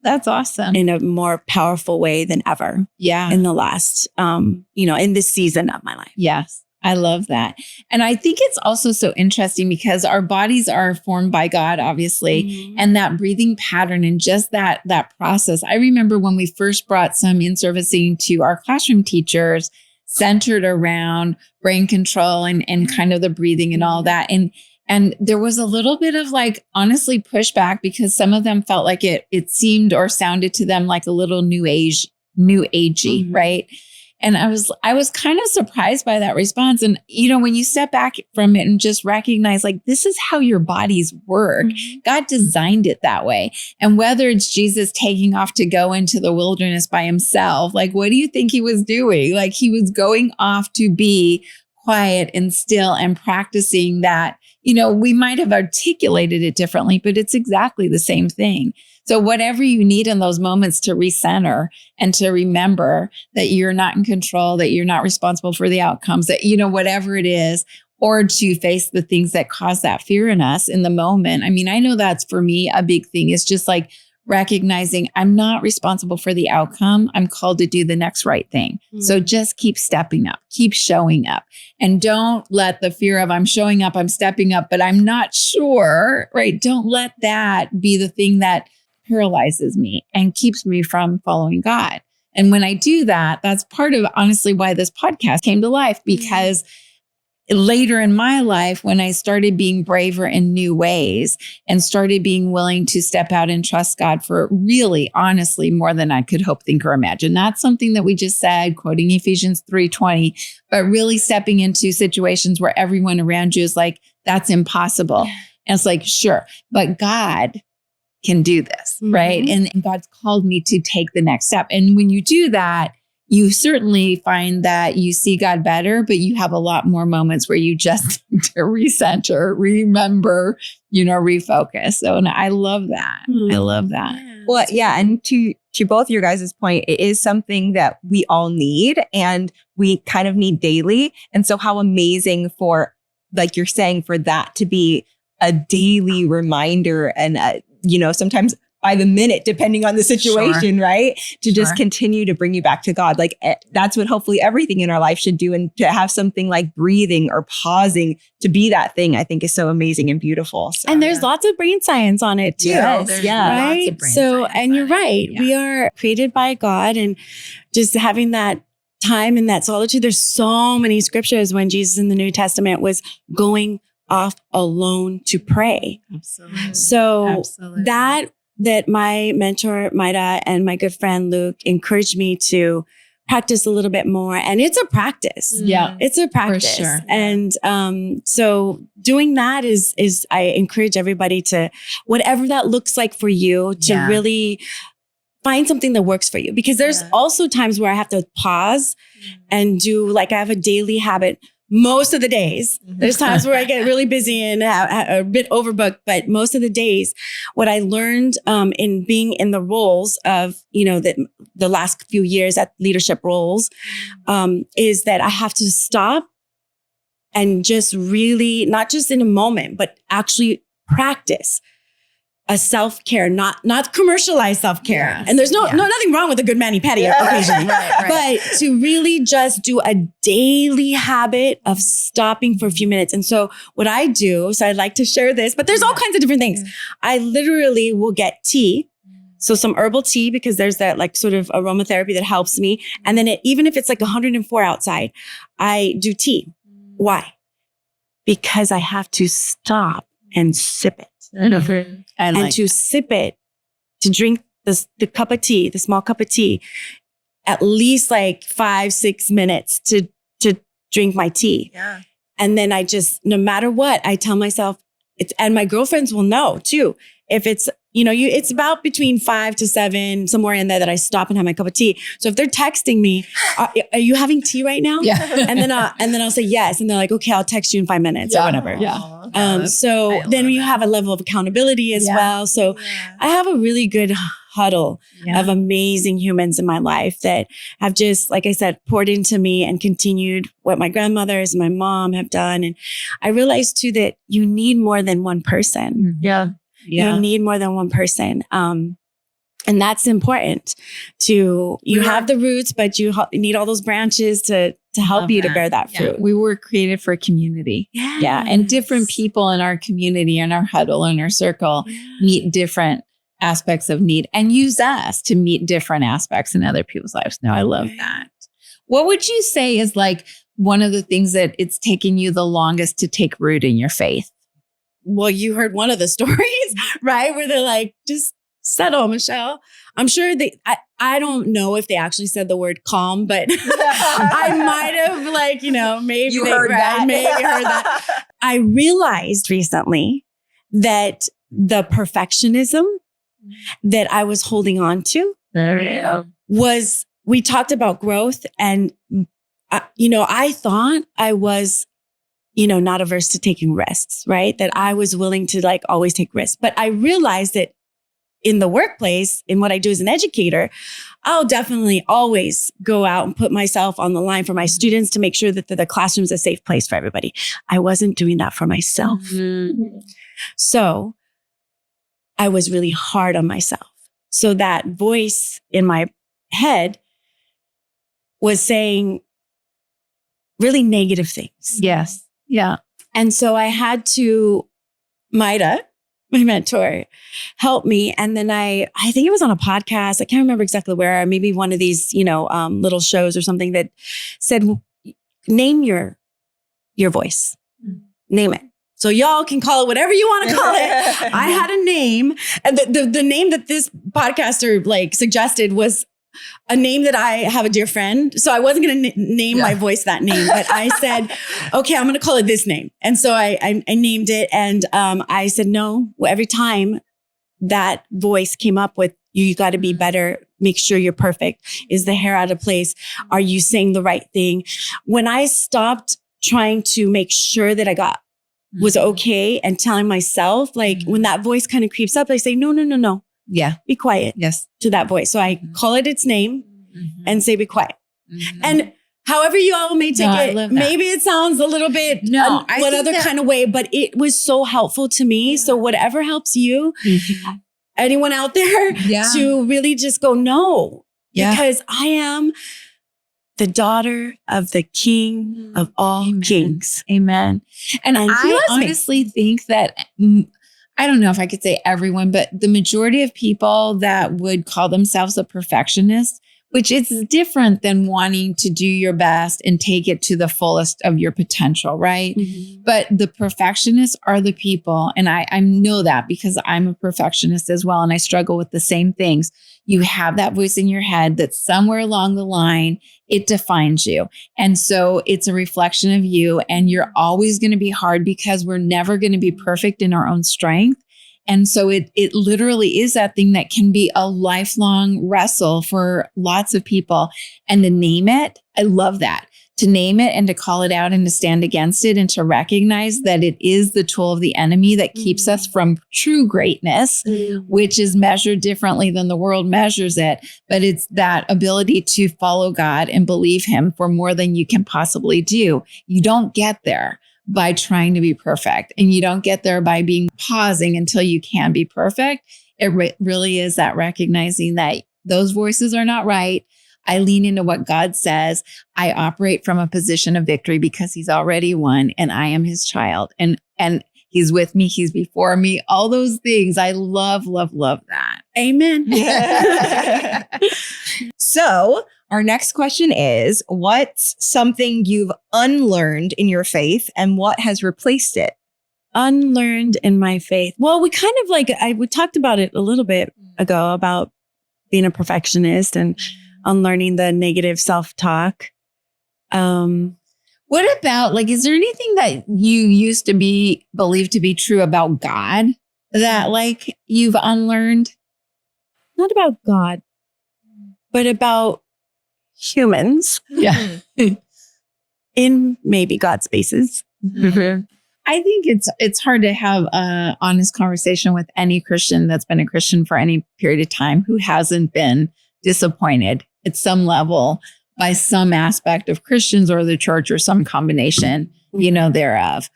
Speaker 1: That's awesome.
Speaker 2: In a more powerful way than ever. Yeah. In the last, in this season of my life.
Speaker 1: Yes. I love that. And I think it's also so interesting because our bodies are formed by God, obviously, and that breathing pattern and just that process. I remember when we first brought some in-servicing to our classroom teachers, centered around brain control and kind of the breathing and all that. And there was a little bit of like, honestly, pushback because some of them felt like it seemed or sounded to them like a little new agey, right? And I was kind of surprised by that response. And, when you step back from it and just recognize like, this is how your bodies work. God designed it that way. And whether it's Jesus taking off to go into the wilderness by himself, like, what do you think he was doing? Like he was going off to be quiet and still and practicing that. We might have articulated it differently, but it's exactly the same thing. So whatever you need in those moments to recenter and to remember that you're not in control, that you're not responsible for the outcomes, that, whatever it is, or to face the things that cause that fear in us in the moment. I mean, I know that's for me a big thing. It's just like recognizing I'm not responsible for the outcome. I'm called to do the next right thing. So just keep stepping up, keep showing up, and don't let the fear of I'm showing up, I'm stepping up, but I'm not sure, right? Don't let that be the thing that paralyzes me and keeps me from following God. And when I do that, that's part of honestly why this podcast came to life, because later in my life, when I started being braver in new ways and started being willing to step out and trust God for really, honestly, more than I could hope, think, or imagine. Not something that we just said, quoting Ephesians 3:20, but really stepping into situations where everyone around you is like, that's impossible. And it's like, sure, but God can do this, right? And God's called me to take the next step. And when you do that, you certainly find that you see God better, but you have a lot more moments where you just need to recenter, remember, refocus. So and I love that. I love that.
Speaker 3: Well, yeah. And to both your guys' point, it is something that we all need and we kind of need daily. And so how amazing for, like you're saying, for that to be a daily reminder and, sometimes by the minute, depending on the situation, right? To just continue to bring you back to God. Like that's what hopefully everything in our life should do. And to have something like breathing or pausing to be that thing, I think is so amazing and beautiful. So,
Speaker 2: and there's lots of brain science on it too.
Speaker 1: Yes,
Speaker 2: Right. So, and you're right. Yeah. We are created by God, and just having that time in that solitude. There's so many scriptures when Jesus in the New Testament was going off alone to pray.
Speaker 1: Absolutely.
Speaker 2: So that my mentor, Mirada, and my good friend, Luke, encouraged me to practice a little bit more. And it's a practice.
Speaker 1: Yeah.
Speaker 2: It's a practice.
Speaker 1: For sure.
Speaker 2: And so doing that is I encourage everybody to, whatever that looks like for you, to really find something that works for you. Because there's also times where I have to pause and do, like I have a daily habit. Most of the days, there's times where I get really busy and a bit overbooked, but most of the days, what I learned in being in the roles of, the last few years at leadership roles, is that I have to stop and just really, not just in a moment, but actually practice a self-care, not commercialized self-care. Yes. And there's nothing wrong with a good mani-pedi occasionally, but to really just do a daily habit of stopping for a few minutes. And so what I do, so I'd like to share this, but there's all kinds of different things. I literally will get tea. So some herbal tea, because there's that like sort of aromatherapy that helps me. And then even if it's like 104 outside, I do tea. Why? Because I have to stop and sip it. And to sip it, to drink the cup of tea, the small cup of tea, at least like 5-6 minutes to drink my tea. Yeah. And then I just, no matter what, I tell myself, and my girlfriends will know too, if it's, it's about between 5 to 7, somewhere in there that I stop and have my cup of tea. So if they're texting me, are you having tea right now? Yeah. And then I'll say yes. And they're like, okay, I'll text you in 5 minutes or whatever. Yeah. So then you have a level of accountability as well. So I have a really good huddle of amazing humans in my life that have just, like I said, poured into me and continued what my grandmothers and my mom have done. And I realized too that you need more than one person.
Speaker 1: Yeah.
Speaker 2: You need more than one person. And that's important you have the roots, but you need all those branches to help you to bear that fruit.
Speaker 1: We were created for community.
Speaker 2: Yes.
Speaker 1: Yeah. And different people in our community, in our huddle, in our circle, meet different aspects of need and use us to meet different aspects in other people's lives. No, I love that. What would you say is like one of the things that it's taken you the longest to take root in your faith?
Speaker 2: Well, you heard one of the stories, right? Where they're like, just settle, Michelle. I'm sure I don't know if they actually said the word calm, but I might have like, maybe
Speaker 3: You heard that.
Speaker 2: maybe heard that. I realized recently that the perfectionism that I was holding on to was, we talked about growth, and, I thought I was, not averse to taking risks, right? That I was willing to like always take risks. But I realized that in the workplace, in what I do as an educator, I'll definitely always go out and put myself on the line for my students to make sure that the classroom's a safe place for everybody. I wasn't doing that for myself. Mm-hmm. So I was really hard on myself. So that voice in my head was saying really negative things.
Speaker 1: Yes. Yeah.
Speaker 2: And so I had to, Mirada, my mentor, help me. And then I think it was on a podcast. I can't remember exactly where, maybe one of these, little shows or something that said, name your voice, name it. So y'all can call it whatever you want to call it. I had a name, and the name that this podcaster like suggested was a name that I have a dear friend. So I wasn't going to name my voice that name, but I said, okay, I'm going to call it this name. And so I named it. And I said, no, every time that voice came up with, you got to be better. Make sure you're perfect. Is the hair out of place? Are you saying the right thing? When I stopped trying to make sure that I was okay and telling myself, like when that voice kind of creeps up, I say, no.
Speaker 1: Yeah.
Speaker 2: Be quiet.
Speaker 1: Yes.
Speaker 2: To that voice. So I call it its name and say, be quiet. And however you all may take it, maybe it sounds a little bit what other kind of way, but it was so helpful to me. So whatever helps you, anyone out there to really just go, no, because I am the daughter of the King of all kings.
Speaker 1: Amen. And I honestly think that, I don't know if I could say everyone, but the majority of people that would call themselves a perfectionist, which is different than wanting to do your best and take it to the fullest of your potential, right? Mm-hmm. But the perfectionists are the people, and I know that because I'm a perfectionist as well, and I struggle with the same things. You have that voice in your head that somewhere along the line, it defines you. And so it's a reflection of you, and you're always going to be hard because we're never going to be perfect in our own strength. And so it literally is that thing that can be a lifelong wrestle for lots of people. And to name it, I love that. To name it and to call it out and to stand against it and to recognize that it is the tool of the enemy that keeps us from true greatness, which is measured differently than the world measures it. But it's that ability to follow God and believe him for more than you can possibly do. You don't get there by trying to be perfect, and you don't get there by pausing until you can be perfect. It really is that recognizing that those voices are not right. I lean into what God says. I operate from a position of victory because he's already won, and I am his child, and he's with me. He's before me. All those things. I love, love, love that.
Speaker 2: Amen.
Speaker 3: So our next question is, what's something you've unlearned in your faith and what has replaced it?
Speaker 2: Unlearned in my faith. Well, we kind of we talked about it a little bit ago about being a perfectionist and unlearning the negative self-talk.
Speaker 1: What about, is there anything that you used to be believed to be true about God that you've unlearned?
Speaker 2: Not about God, but about humans.
Speaker 1: Yeah.
Speaker 2: In maybe God spaces.
Speaker 1: Mm-hmm. I think it's hard to have an honest conversation with any Christian that's been a Christian for any period of time who hasn't been disappointed at some level by some aspect of Christians or the church or some combination, thereof.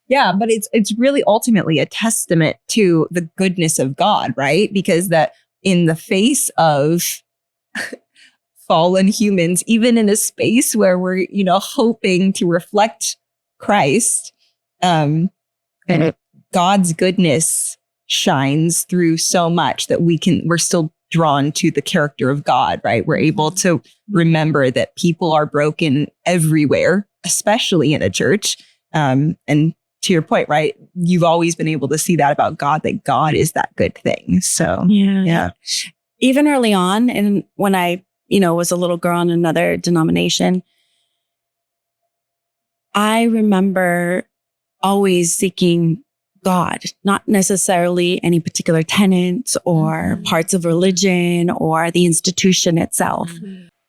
Speaker 3: Yeah, but it's really ultimately a testament to the goodness of God, right? Because that in the face of fallen humans, even in a space where we're, hoping to reflect Christ, God's goodness shines through so much that we're still drawn to the character of God, right? We're able to remember that people are broken everywhere, especially in a church. And to your point, right? You've always been able to see that about God, that God is that good thing. So, yeah.
Speaker 2: Even early on, and when I, was a little girl in another denomination, I remember always seeking God, not necessarily any particular tenets or parts of religion or the institution itself.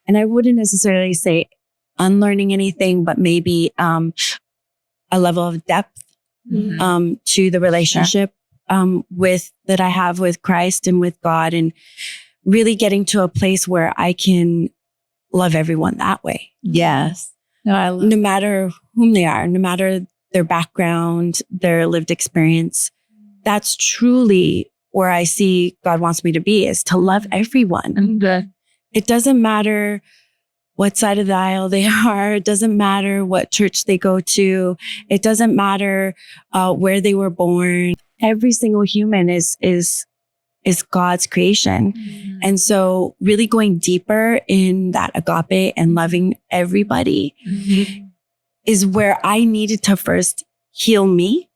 Speaker 2: And I wouldn't necessarily say unlearning anything, but maybe a level of depth to the relationship that I have with Christ and with God, and really getting to a place where I can love everyone that way.
Speaker 1: Yes.
Speaker 2: No matter whom they are, no matter their background, their lived experience. That's truly where I see God wants me to be, is to love everyone. It doesn't matter what side of the aisle they are. It doesn't matter what church they go to. It doesn't matter where they were born. Every single human is God's creation. And so really going deeper in that agape and loving everybody is where I needed to first heal me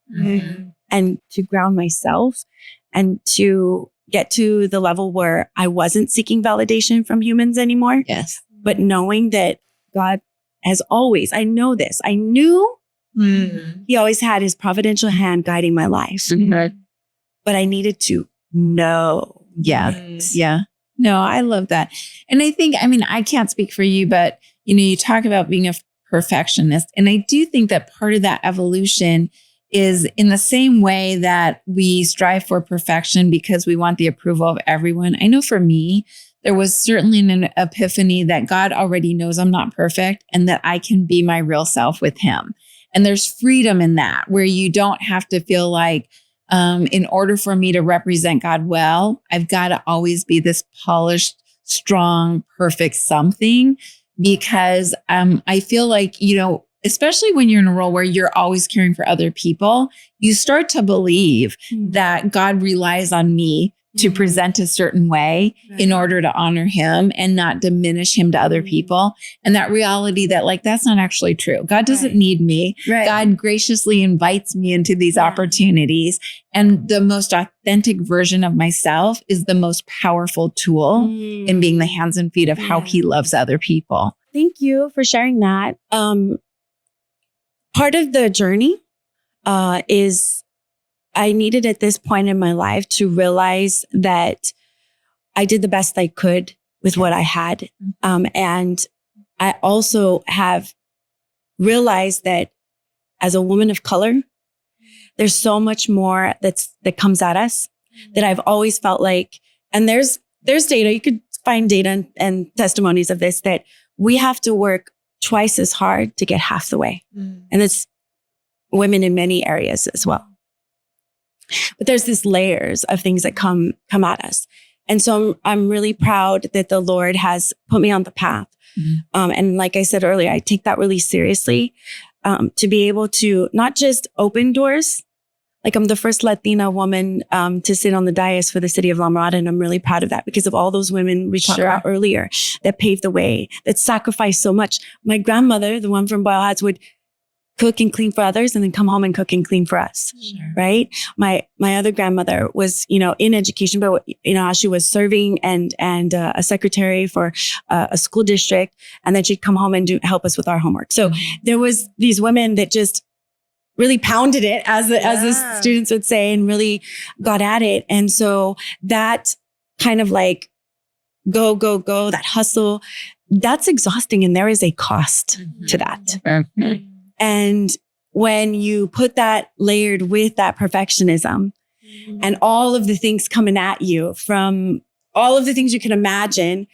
Speaker 2: and to ground myself and to get to the level where I wasn't seeking validation from humans anymore.
Speaker 1: Yes.
Speaker 2: But knowing that God has always, I know this, I knew he always had his providential hand guiding my life. But I needed to know.
Speaker 1: Yeah. No, I love that. And I think, I can't speak for you, but you talk about being a perfectionist. And I do think that part of that evolution is in the same way that we strive for perfection because we want the approval of everyone. I know for me, there was certainly an epiphany that God already knows I'm not perfect and that I can be my real self with him. And there's freedom in that, where you don't have to feel like, in order for me to represent God well, I've got to always be this polished, strong, perfect something, because I feel like, especially when you're in a role where you're always caring for other people, you start to believe that God relies on me to present a certain way in order to honor him and not diminish him to other people. And that reality that that's not actually true. God doesn't need me. God graciously invites me into these opportunities. And the most authentic version of myself is the most powerful tool in being the hands and feet of how he loves other people.
Speaker 2: Thank you for sharing that. Part of the journey is I needed at this point in my life to realize that I did the best I could with what I had. And I also have realized that as a woman of color, there's so much more that comes at us that I've always felt like, and there's data, you could find data and testimonies of this, that we have to work twice as hard to get half the way. And it's women in many areas as well. But there's this layers of things that come at us. And so I'm really proud that the Lord has put me on the path. And like I said earlier, I take that really seriously, to be able to not just open doors. Like I'm the first Latina woman to sit on the dais for the city of La Mirada. And I'm really proud of that because of all those women we talked about earlier that paved the way, that sacrificed so much. My grandmother, the one from Boyle Heights, would cook and clean for others and then come home and cook and clean for us. Right. My other grandmother was, in education, but, she was serving and a secretary for a school district. And then she'd come home and help us with our homework. So there was these women that just really pounded it, as the students would say, and really got at it. And so that kind of go, that hustle, that's exhausting. And there is a cost to that. And when you put that layered with that perfectionism and all of the things coming at you from all of the things you can imagine,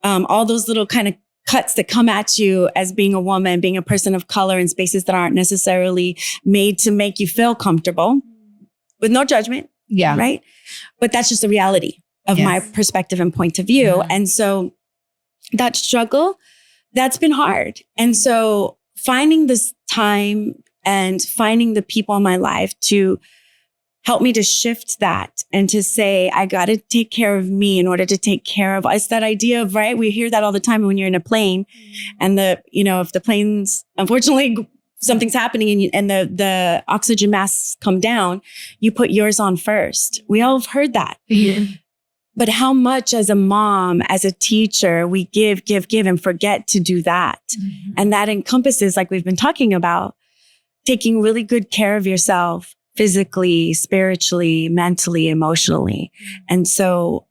Speaker 2: all those little kind of cuts that come at you as being a woman, being a person of color in spaces that aren't necessarily made to make you feel comfortable, with no judgment.
Speaker 1: Yeah.
Speaker 2: Right. But that's just the reality of my perspective and point of view. And so that struggle, that's been hard. And so finding this time and finding the people in my life to helped me to shift that and to say, I got to take care of me in order to take care of, it's that idea of, right? We hear that all the time when you're in a plane and if the plane's, unfortunately, something's happening and the oxygen masks come down, you put yours on first. We all have heard that.
Speaker 1: Yeah.
Speaker 2: But how much as a mom, as a teacher, we give and forget to do that. Mm-hmm. And that encompasses, like we've been talking about, taking really good care of yourself physically, spiritually, mentally, emotionally. And so,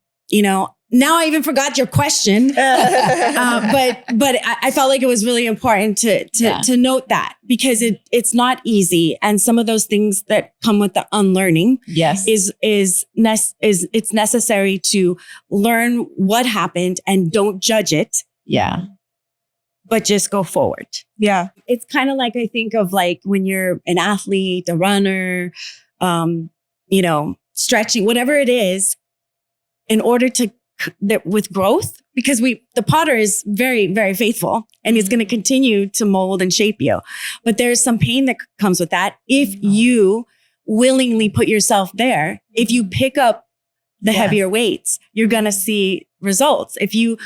Speaker 2: now I even forgot your question, but I felt like it was really important to note that because it's not easy, and some of those things that come with the unlearning,
Speaker 1: yes,
Speaker 2: it's necessary to learn what happened and don't judge it, but just go forward.
Speaker 3: Yeah,
Speaker 2: it's kind of like I think of like when you're an athlete, a runner, stretching, whatever it is, in order to with growth, because the potter is very, very faithful and he's going to continue to mold and shape you. But there's some pain that comes with that. If you willingly put yourself there, if you pick up the heavier weights, you're going to see results. If you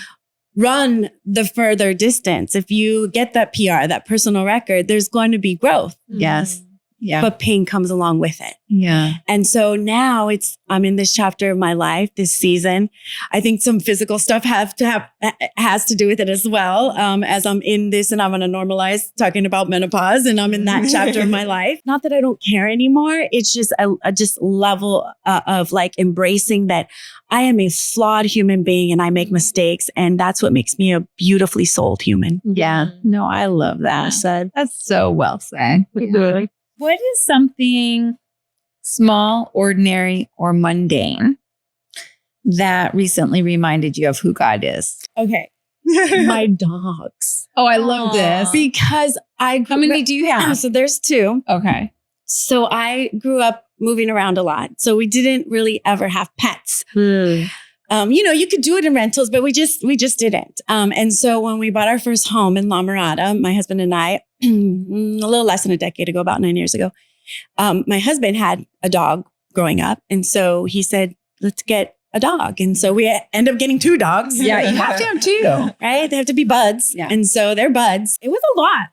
Speaker 2: run the further distance, if you get that PR, that personal record, there's going to be growth.
Speaker 1: Yes. Yeah.
Speaker 2: But pain comes along with it.
Speaker 1: Yeah.
Speaker 2: And so now I'm in this chapter of my life, this season. I think some physical stuff has to do with it as well. As I'm in this and I'm going to normalize talking about menopause and I'm in that chapter of my life. Not that I don't care anymore. It's just a just level of like embracing that I am a flawed human being and I make mistakes. And that's what makes me a beautifully souled human.
Speaker 1: Yeah. No, I love that. That's so well said.
Speaker 3: Yeah.
Speaker 1: What is something small, ordinary, or mundane that recently reminded you of who God is?
Speaker 2: Okay. My dogs.
Speaker 1: Oh, I love this.
Speaker 2: Because how
Speaker 1: many do you have?
Speaker 2: So there's 2.
Speaker 1: Okay.
Speaker 2: So I grew up moving around a lot. So we didn't really ever have pets. You could do it in rentals, but we just didn't. And so when we bought our first home in La Mirada, my husband and I, a little less than a decade ago, about 9 years ago, my husband had a dog growing up. And so he said, let's get a dog. And so we end up getting 2 dogs.
Speaker 1: Yeah, you have to have 2.
Speaker 2: Right? They have to be buds. Yeah. And so they're buds. It was a lot.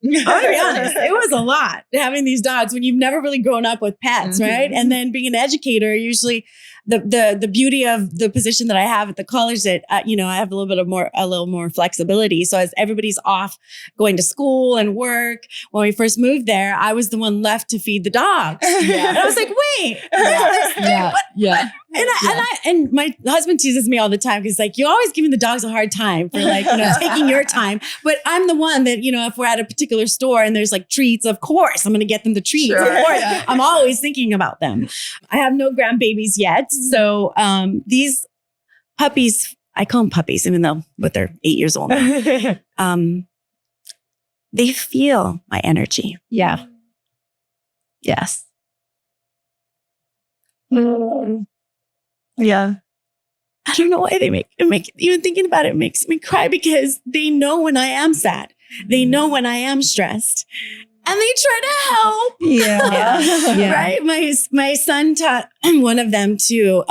Speaker 2: I'm gonna be honest. It was a lot having these dogs when you've never really grown up with pets, right? And then being an educator, usually the beauty of the position that I have at the college that, I have a little more flexibility. So as everybody's off going to school and work, when we first moved there, I was the one left to feed the dogs. Yeah. And I was like, wait.
Speaker 1: Yeah.
Speaker 2: And my husband teases me all the time because like, you're always giving the dogs a hard time for like, taking your time. But I'm the one that, if we're at a particular store and there's like treats, of course, I'm going to get them the treats. Sure. Of course, I'm always thinking about them. I have no grandbabies yet. So these puppies, I call them puppies, even though they're 8 years old. They feel my energy.
Speaker 1: Yeah. Yes.
Speaker 3: Yeah.
Speaker 2: I don't know why they make even thinking about it makes me cry because they know when I am sad. They know when I am stressed. And they try to help.
Speaker 1: Yeah.
Speaker 2: Right? My son taught one of them to,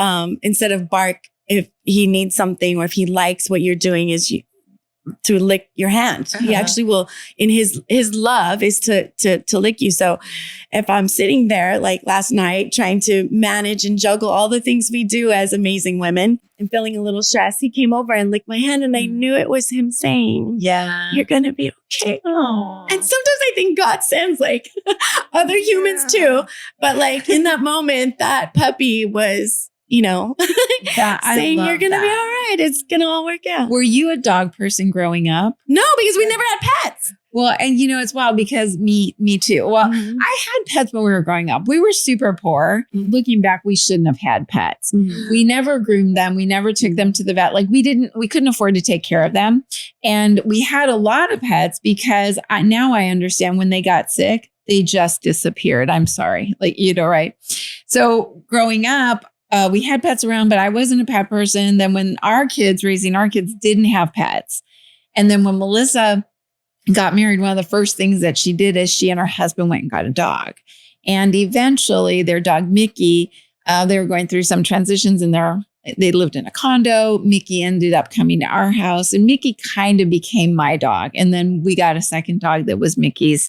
Speaker 2: instead of bark, if he needs something or if he likes what you're doing, is to lick your hand. He actually will, in his love is to lick you. So if I'm sitting there like last night trying to manage and juggle all the things we do as amazing women and feeling a little stressed, he came over and licked my hand and I knew it was him saying, you're going to be okay.
Speaker 1: Aww.
Speaker 2: And sometimes I think God sends like other humans too. But like in that moment, that puppy was, saying you're going to be all right. It's going to all work out.
Speaker 1: Were you a dog person growing up?
Speaker 2: No, because we never had pets.
Speaker 1: Well, and it's wild because me too. Well, I had pets when we were growing up. We were super poor. Looking back, we shouldn't have had pets. We never groomed them. We never took them to the vet. Like we couldn't afford to take care of them. And we had a lot of pets because now I understand when they got sick, they just disappeared. I'm sorry. Right? So growing up, we had pets around, but I wasn't a pet person. Then when raising our kids didn't have pets. And then when Melissa got married, one of the first things that she did is she and her husband went and got a dog. And eventually their dog, Mickey, they were going through some transitions they lived in a condo. Mickey ended up coming to our house, and Mickey kind of became my dog. And then we got a second dog that was Mickey's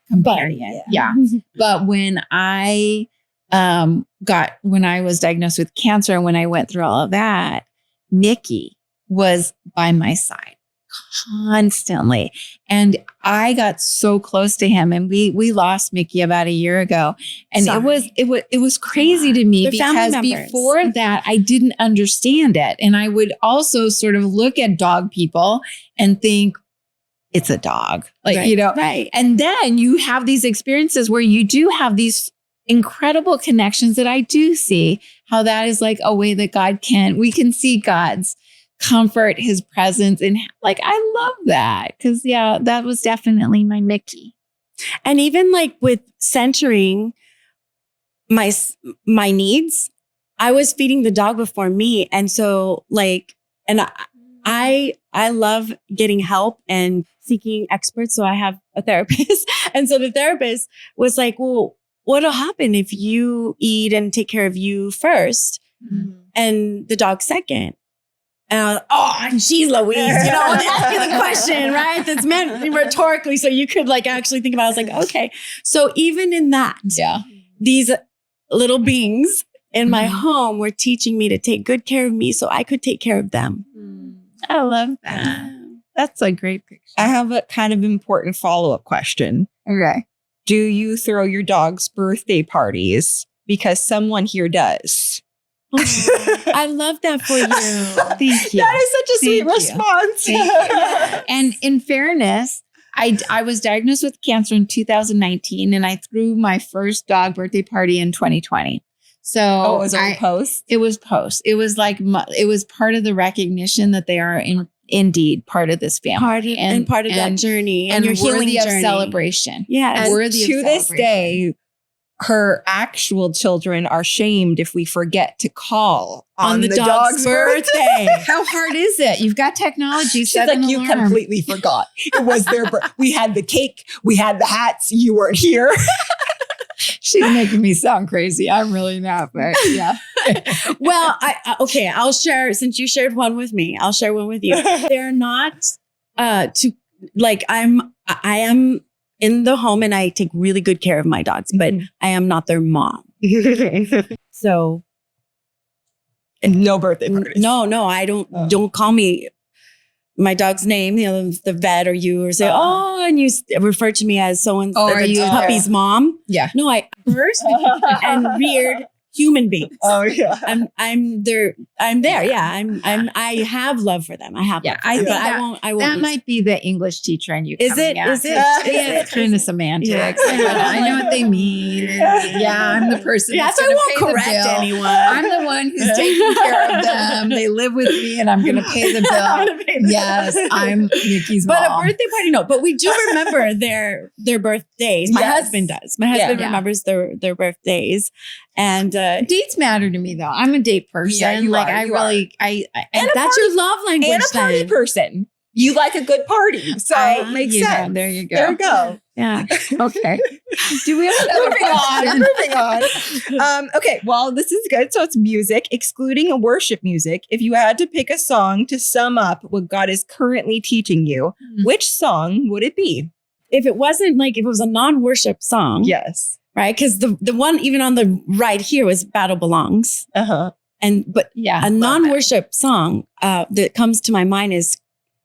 Speaker 1: companion. Yeah. But when I was diagnosed with cancer and when I went through all of that, Mickey was by my side constantly. And I got so close to him, and we lost Mickey about a year ago. And it was crazy to me because before that I didn't understand it. And I would also sort of look at dog people and think, it's a dog.
Speaker 2: Right.
Speaker 1: And then you have these experiences where you do have these incredible connections that I do see how that is like a way that we can see God's comfort, his presence. And I love that because that was definitely my Mickey.
Speaker 2: And even with centering my needs, I was feeding the dog before me. And so I love getting help and seeking experts. So I have a therapist. And so the therapist was like, well, what'll happen if you eat and take care of you first and the dog second? And I was geez, Louise, ask me the question, right? That's meant rhetorically. So you could actually think about it. I was like, okay. So even in that, these little beings in my home were teaching me to take good care of me so I could take care of them.
Speaker 1: I love that. That's a great picture.
Speaker 3: I have a kind of important follow-up question.
Speaker 1: Okay.
Speaker 3: Do you throw your dog's birthday parties? Because someone here does.
Speaker 2: I love that for you.
Speaker 1: Thank you.
Speaker 3: That is such a sweet response.
Speaker 1: And in fairness, I was diagnosed with cancer in 2019, and I threw my first dog birthday party in 2020. So
Speaker 3: it was post?
Speaker 1: It was post. It was it was part of the recognition that they are indeed part of this family
Speaker 2: part of that journey
Speaker 1: and
Speaker 2: your
Speaker 1: worthy
Speaker 2: healing
Speaker 1: of
Speaker 2: journey.
Speaker 1: Celebration.
Speaker 2: Yeah.
Speaker 3: And to this day, her actual children are shamed if we forget to call on the dog's birthday.
Speaker 1: How hard is it? You've got technology.
Speaker 3: She's like, you completely forgot. It was their birthday. We had the cake. We had the hats. You weren't here.
Speaker 1: She's making me sound crazy. I'm really not, but yeah.
Speaker 2: Well, I'll share, since you shared one with me, I'll share one with you. They're not I am in the home and I take really good care of my dogs, but I am not their mom. So
Speaker 3: no birthday parties.
Speaker 2: No, I don't call me my dog's name, the vet or you, or say, and you refer to me as so-and-so,
Speaker 1: are you
Speaker 2: puppy's mom?
Speaker 1: Yeah.
Speaker 2: No, I first and reared human beings.
Speaker 3: Oh yeah.
Speaker 2: I'm there. Yeah. I have love for them. I have.
Speaker 1: Yeah.
Speaker 2: I
Speaker 1: think
Speaker 2: I won't.
Speaker 1: That might be the English teacher in you.
Speaker 2: Is it? Is it?
Speaker 1: Yeah, it's kind of semantics.
Speaker 2: Yeah.
Speaker 1: I know what they mean. Yeah, I'm the person.
Speaker 2: Yeah,
Speaker 1: that's
Speaker 2: so I
Speaker 1: gonna
Speaker 2: won't
Speaker 1: pay
Speaker 2: correct
Speaker 1: the bill.
Speaker 2: anyone.
Speaker 1: I'm the one who's taking care of them. They live with me, and I'm going to pay the bill. Yes, I'm Nikki's mom.
Speaker 2: But a birthday party, no. But we do remember their birthdays. My husband does. My husband remembers their birthdays. And
Speaker 1: dates matter to me, though. I'm a date person.
Speaker 3: Yeah, you are.
Speaker 2: And that's your love language.
Speaker 3: And a party person. You like a good party, so it makes sense.
Speaker 1: There you go.
Speaker 3: There you go.
Speaker 2: Yeah.
Speaker 1: Okay. Do we have another
Speaker 3: Moving on. Okay. Well, this is good. So it's music, excluding worship music. If you had to pick a song to sum up what God is currently teaching you, which song would it be?
Speaker 2: If it wasn't if it was a non-worship song.
Speaker 3: Yes.
Speaker 2: Right. Because the one even on the right here was Battle Belongs. But a non-worship song that comes to my mind is,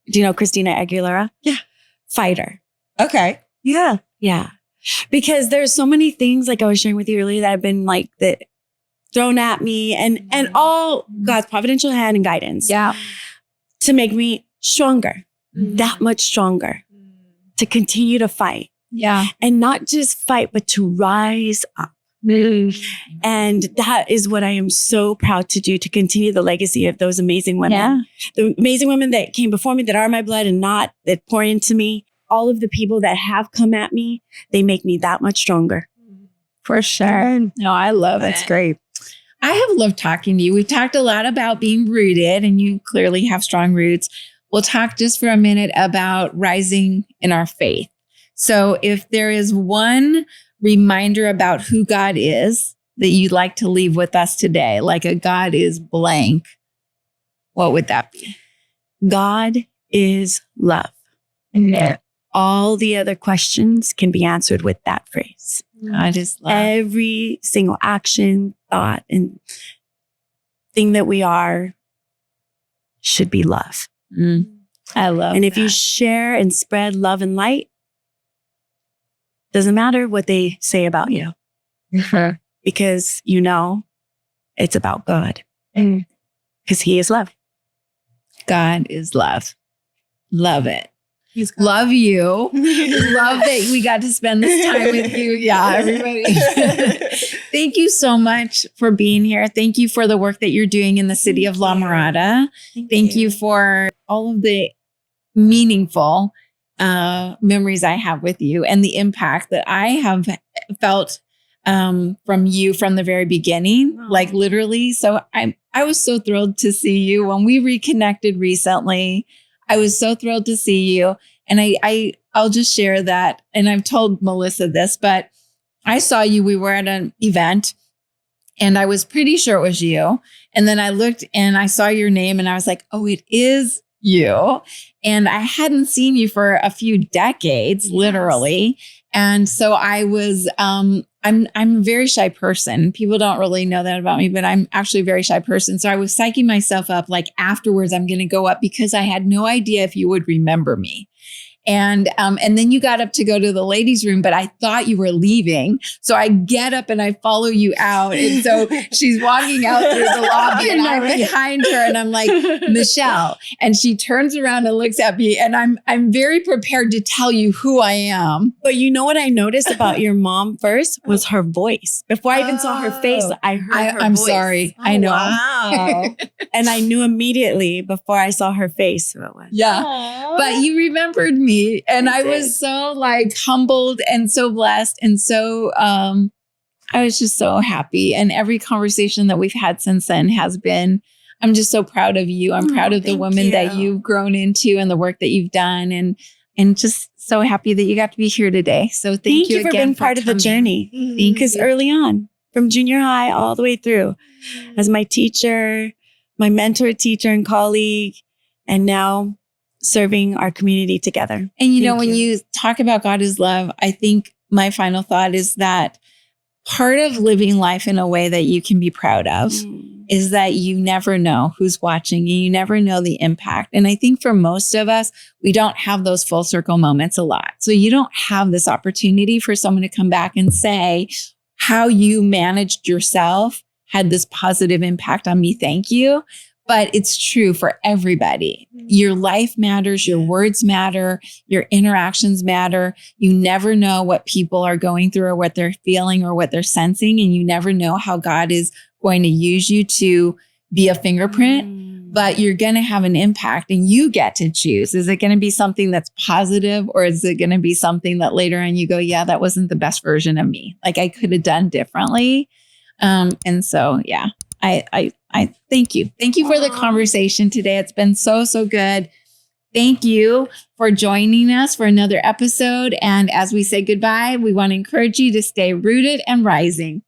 Speaker 2: do you know Christina Aguilera?
Speaker 3: Yeah.
Speaker 2: Fighter.
Speaker 3: Okay.
Speaker 2: Yeah. Yeah. Because there's so many things I was sharing with you earlier that have been that thrown at me and all God's providential hand and guidance.
Speaker 1: Yeah.
Speaker 2: To make me stronger, that much stronger, to continue to fight.
Speaker 1: Yeah.
Speaker 2: And not just fight, but to rise up. And that is what I am so proud to do, to continue the legacy of those amazing women.
Speaker 1: Yeah.
Speaker 2: The amazing women that came before me, that are my blood and not, that pour into me. All of the people that have come at me, they make me that much stronger.
Speaker 1: For sure. No, I love it.
Speaker 3: That's great.
Speaker 1: I have loved talking to you. We've talked a lot about being rooted, and you clearly have strong roots. We'll talk just for a minute about rising in our faith. So if there is one reminder about who God is that you'd like to leave with us today? Like a God is blank. What would that be?
Speaker 2: God is love.
Speaker 1: Yeah.
Speaker 2: All the other questions can be answered with that phrase.
Speaker 1: God is love.
Speaker 2: Every single action, thought, and thing that we are should be love.
Speaker 1: I love
Speaker 2: And if you share and spread love and light, doesn't matter what they say about you, because you know it's about God, because He is love.
Speaker 1: God is love. Love it. Love you. Love that we got to spend this time with you. Yeah, everybody. Thank you so much for being here. Thank you for the work that you're doing in the city of La Mirada. Thank you for all of the meaningful memories I have with you and the impact that I have felt from you from the very beginning, like literally. So I was so thrilled to see you when we reconnected recently. I was so thrilled to see you. And I'll just share that. And I've told Melissa this, but I saw you. We were at an event and I was pretty sure it was you. And then I looked and I saw your name and I was like, oh, it is you. And I hadn't seen you for a few decades, literally. And so I was, I'm a very shy person. People don't really know that about me, but I'm actually a very shy person. So I was psyching myself up like afterwards, I'm going to go up because I had no idea if you would remember me. And then you got up to go to the ladies' room, but I thought you were leaving. So I get up and I follow you out. And so she's walking out through the lobby and I'm behind her and I'm like, Michelle. And she turns around and looks at me and I'm very prepared to tell you who I am.
Speaker 2: But you know what I noticed about your mom first was her voice. Before I even saw her face, I heard her
Speaker 1: I'm
Speaker 2: voice.
Speaker 1: sorry. I know.
Speaker 3: Wow.
Speaker 2: And I knew immediately before I saw her face who it was.
Speaker 1: Yeah.
Speaker 3: Aww.
Speaker 1: But you remembered me and I was so like humbled and so blessed. And so I was just so happy. And every conversation that we've had since then has been, I'm just so proud of you. I'm proud of the woman that you've grown into and the work that you've done and just so happy that you got to be here today. So thank you
Speaker 2: for
Speaker 1: again
Speaker 2: being part of the journey.
Speaker 1: Thank
Speaker 2: Because
Speaker 1: you.
Speaker 2: early on, from junior high all the way through, as my teacher, my mentor, teacher, and colleague, and now serving our community together.
Speaker 1: And you know,
Speaker 2: Thank
Speaker 1: when you talk about God is love, I think my final thought is that part of living life in a way that you can be proud of is that you never know who's watching you. You never know the impact. And I think for most of us, we don't have those full circle moments a lot. So you don't have this opportunity for someone to come back and say how you managed yourself had this positive impact on me. Thank you. But it's true for everybody. Your life matters. Your words matter. Your interactions matter. You never know what people are going through or what they're feeling or what they're sensing. And you never know how God is going to use you to be a fingerprint, but you're going to have an impact and you get to choose. Is it going to be something that's positive or is it going to be something that later on you go, yeah, that wasn't the best version of me. Like I could have done differently. And so, yeah, I thank you. Thank you for the conversation today. It's been so good. Thank you for joining us for another episode. And as we say goodbye, we want to encourage you to stay rooted and rising.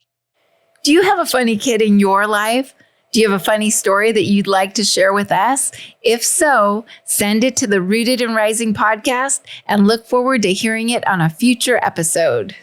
Speaker 1: Do you have a funny kid in your life? Do you have a funny story that you'd like to share with us? If so, send it to the Rooted and Rising podcast and look forward to hearing it on a future episode.